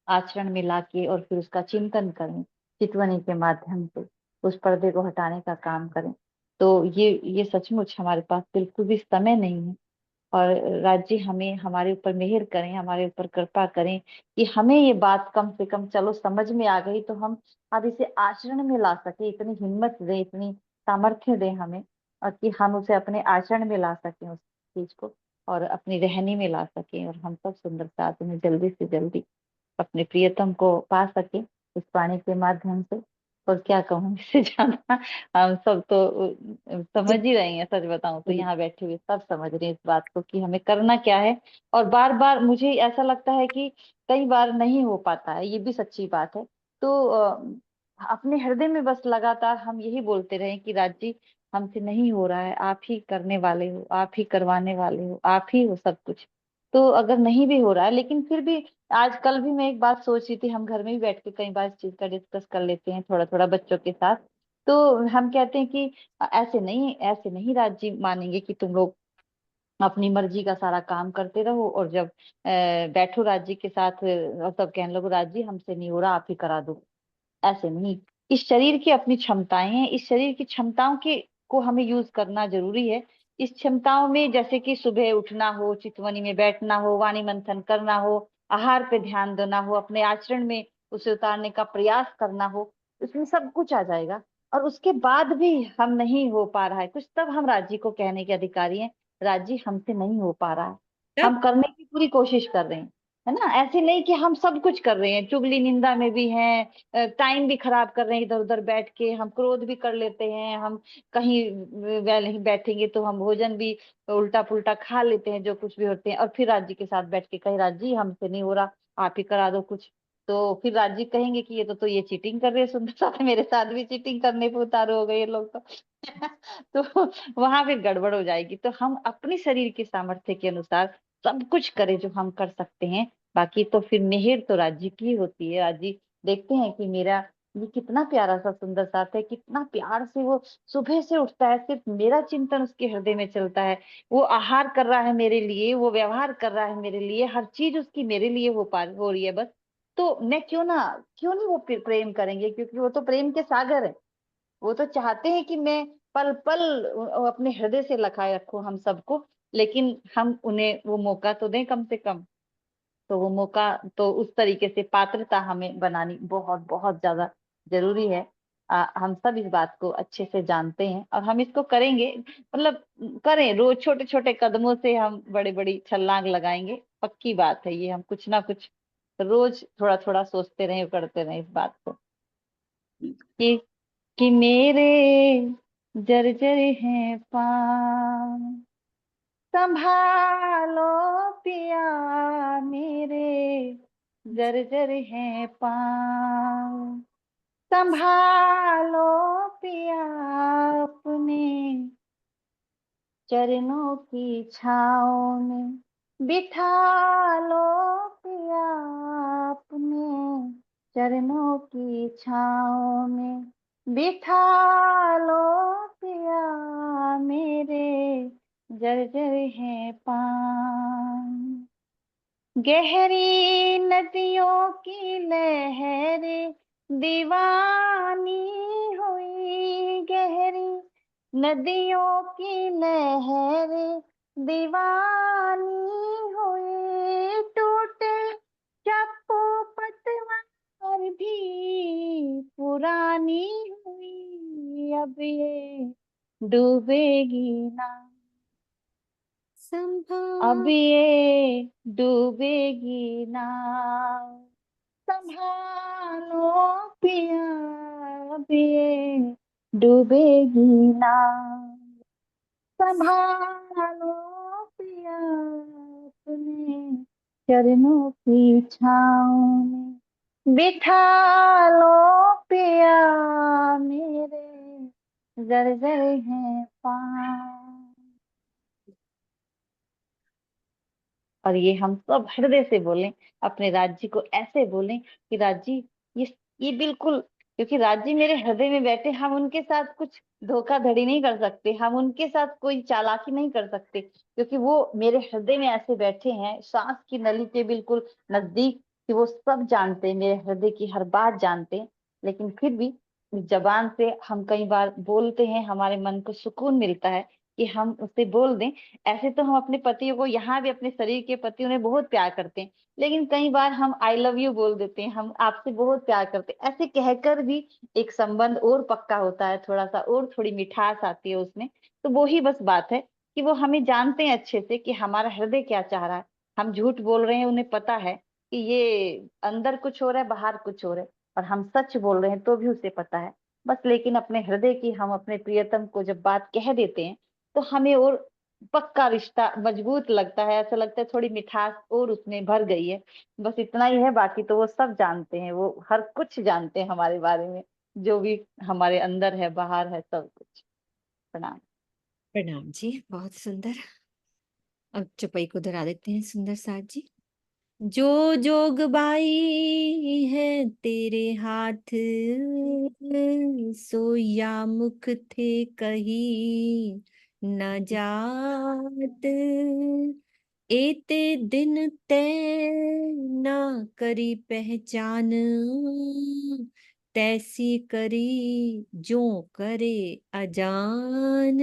आचरण में लाके और फिर उसका चिंतन करें, चितवनी के माध्यम से उस पर्दे को हटाने का काम करें। तो ये सचमुच हमारे पास बिल्कुल भी समय नहीं है। और राज्य हमें, हमारे ऊपर मेहर करें, हमारे ऊपर कृपा करें कि हमें ये बात कम से कम चलो समझ में आ गई, तो हम अब इसे आचरण में ला सके। इतनी हिम्मत दें, इतनी सामर्थ्य दें हमें, और कि हम उसे अपने आचरण में ला सकें उस चीज को, और अपनी रहनी में ला सकें, और हम सब सुंदर साथ में जल्दी से जल्दी अपने प्रियतम को पा सके इस वाणी के माध्यम से। और क्या कहूँ इससे ज्यादा, हम सब तो समझ ही रहे हैं। सच बताऊं तो यहाँ बैठे हुए सब समझ रहे हैं इस बात को कि हमें करना क्या है। और बार बार मुझे ऐसा लगता है कि कई बार नहीं हो पाता है, ये भी सच्ची बात है। तो अपने हृदय में बस लगातार हम यही बोलते रहे कि राज्य हमसे नहीं हो रहा है, आप ही करने वाले हो, आप ही करवाने वाले हो, आप ही हो सब कुछ। तो अगर नहीं भी हो रहा है, लेकिन फिर भी आज कल भी मैं एक बात सोच रही थी, हम घर में भी बैठ के कई बार इस चीज का डिस्कस कर लेते हैं थोड़ा थोड़ा बच्चों के साथ। तो हम कहते हैं कि ऐसे नहीं राज्य मानेंगे कि तुम लोग अपनी मर्जी का सारा काम करते रहो, और जब बैठो राज्य के साथ और तब कहने लगो राज्य हमसे नहीं हो रहा, आप ही करा दो। ऐसे नहीं। इस शरीर की अपनी क्षमताएं हैं, इस शरीर की क्षमताओं के को हमें यूज करना जरूरी है। इस क्षमताओं में जैसे कि सुबह उठना हो, चितवनी में बैठना हो, वाणी मंथन करना हो, आहार पे ध्यान देना हो, अपने आचरण में उसे उतारने का प्रयास करना हो, उसमें सब कुछ आ जाएगा। और उसके बाद भी हम नहीं हो पा रहा है कुछ, तब हम राज्य को कहने के अधिकारी हैं, राज्य हमसे नहीं हो पा रहा है, हम तब करने की पूरी कोशिश कर रहे हैं, है ना। ऐसे नहीं कि हम सब कुछ कर रहे हैं, चुगली निंदा में भी हैं, टाइम भी खराब कर रहे हैं, इधर उधर बैठ के हम क्रोध भी कर लेते हैं, हम कहीं वेल नहीं बैठेंगे तो हम भोजन भी उल्टा पुल्टा खा लेते हैं, जो कुछ भी होते हैं, और फिर राज्य के साथ बैठ के कहे राज्य हमसे नहीं हो रहा, आप ही करा दो कुछ। तो फिर राज्य कहेंगे कि ये तो ये चीटिंग कर रहे हैं, सुंदर साथ मेरे साथ भी चीटिंग करने पे उतारू हो गए ये लोग तो तो वहां फिर गड़बड़ हो जाएगी। तो हम अपने शरीर के सामर्थ्य के अनुसार सब कुछ करें जो हम कर सकते हैं, बाकी तो फिर मेहर तो राज्य की होती है। राज्य देखते हैं कि मेरा ये कितना प्यारा सा सुंदर साथ है, कितना प्यार से वो सुबह से उठता है, सिर्फ मेरा चिंतन उसके हृदय में चलता है, वो आहार कर रहा है मेरे लिए, वो व्यवहार कर रहा है मेरे लिए, हर चीज उसकी मेरे लिए हो रही है बस। तो मैं क्यों नहीं वो प्रेम करेंगे, क्योंकि वो तो प्रेम के सागर है। वो तो चाहते हैं कि मैं पल पल अपने हृदय से लगाए रखूं हम सबको, लेकिन हम उन्हें वो मौका तो दें कम से कम। तो वो मौका, तो उस तरीके से पात्रता हमें बनानी बहुत बहुत ज्यादा जरूरी है। हम सब इस बात को अच्छे से जानते हैं और हम इसको करेंगे, मतलब करें रोज, छोटे छोटे कदमों से हम बड़ी बड़ी छलांग लगाएंगे, पक्की बात है ये। हम कुछ ना कुछ रोज थोड़ा थोड़ा सोचते रहें, करते रहें इस बात को कि मेरे जर्जर हैं पाँव, संभालो पिया मेरे जर्जर हैं पाँव, संभालो पिया अपने चरणों की छाँव में, बिठा लो पिया अपने चरणों की छाँव में, बिठा लो पिया मेरे जर्जर हैं पाँव। गहरी नदियों की लहरें दीवानी हुई, गहरी नदियों की लहरें दीवानी हुई, टूटे चप्पू पतवार भी पुरानी हुई, अब ये डूबेगी ना, अब ये डूबेगी नाव, संभालो पिया अब ये डूबेगी नाव, संभालो पिया अपने चरणों की छाँव में, बिठा लो पिया मेरे जर्जर हैं पाँव। और ये हम सब हृदय से बोलें, अपने राज्य को ऐसे बोलें कि राज्य ये बिल्कुल, क्योंकि राज्य मेरे हृदय में बैठे, हम उनके साथ कुछ धोखाधड़ी नहीं कर सकते, हम उनके साथ कोई चालाकी नहीं कर सकते, क्योंकि वो मेरे हृदय में ऐसे बैठे हैं, सांस की नली के बिल्कुल नजदीक, कि वो सब जानते हैं, मेरे हृदय की हर बात जानते हैं। लेकिन फिर भी जबान से हम कई बार बोलते हैं, हमारे मन को सुकून मिलता है कि हम उससे बोल दें। ऐसे तो हम अपने पतियों को, यहाँ भी अपने शरीर के पति उन्हें बहुत प्यार करते हैं, लेकिन कई बार हम आई लव यू बोल देते हैं, हम आपसे बहुत प्यार करते हैं, ऐसे कहकर भी एक संबंध और पक्का होता है, थोड़ा सा और थोड़ी मिठास आती है उसमें। तो वो ही बस बात है कि वो हमें जानते हैं अच्छे से कि हमारा हृदय क्या चाह रहा है। हम झूठ बोल रहे हैं, उन्हें पता है कि ये अंदर कुछ हो रहा है, बाहर कुछ हो रहा है, और हम सच बोल रहे हैं तो भी उसे पता है। बस लेकिन अपने हृदय की हम अपने प्रियतम को जब बात कह देते हैं, तो हमें और पक्का रिश्ता मजबूत लगता है, ऐसा लगता है थोड़ी मिठास और उसमें भर गई है। बस इतना ही है, बाकी तो वो सब जानते हैं, वो हर कुछ जानते हैं हमारे बारे में, जो भी हमारे अंदर है बाहर है सब कुछ। प्रणाम। प्रणाम जी, बहुत सुंदर। अब चौपाई को दोहरा देते हैं सुंदर साथ जी। जो जोग बाई है तेरे हाथ, सोया मुख थे कही न जात, एते दिन तै ना करी पहचान, तैसी करी जो करे अजान,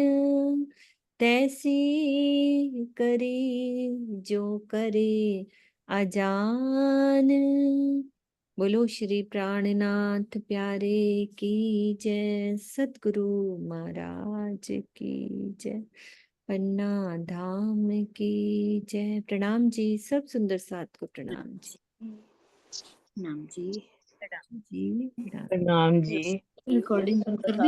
तैसी करी जो करे अजान। बोलो श्री प्राणनाथ प्यारे की जय, सतगुरु महाराज की जय, पन्ना धाम की जय। प्रणाम जी, सब सुंदर साथ को प्रणाम जी। नाम जी जी प्रणाम। प्रणाम जी। रिकॉर्डिंग बंद कर दी।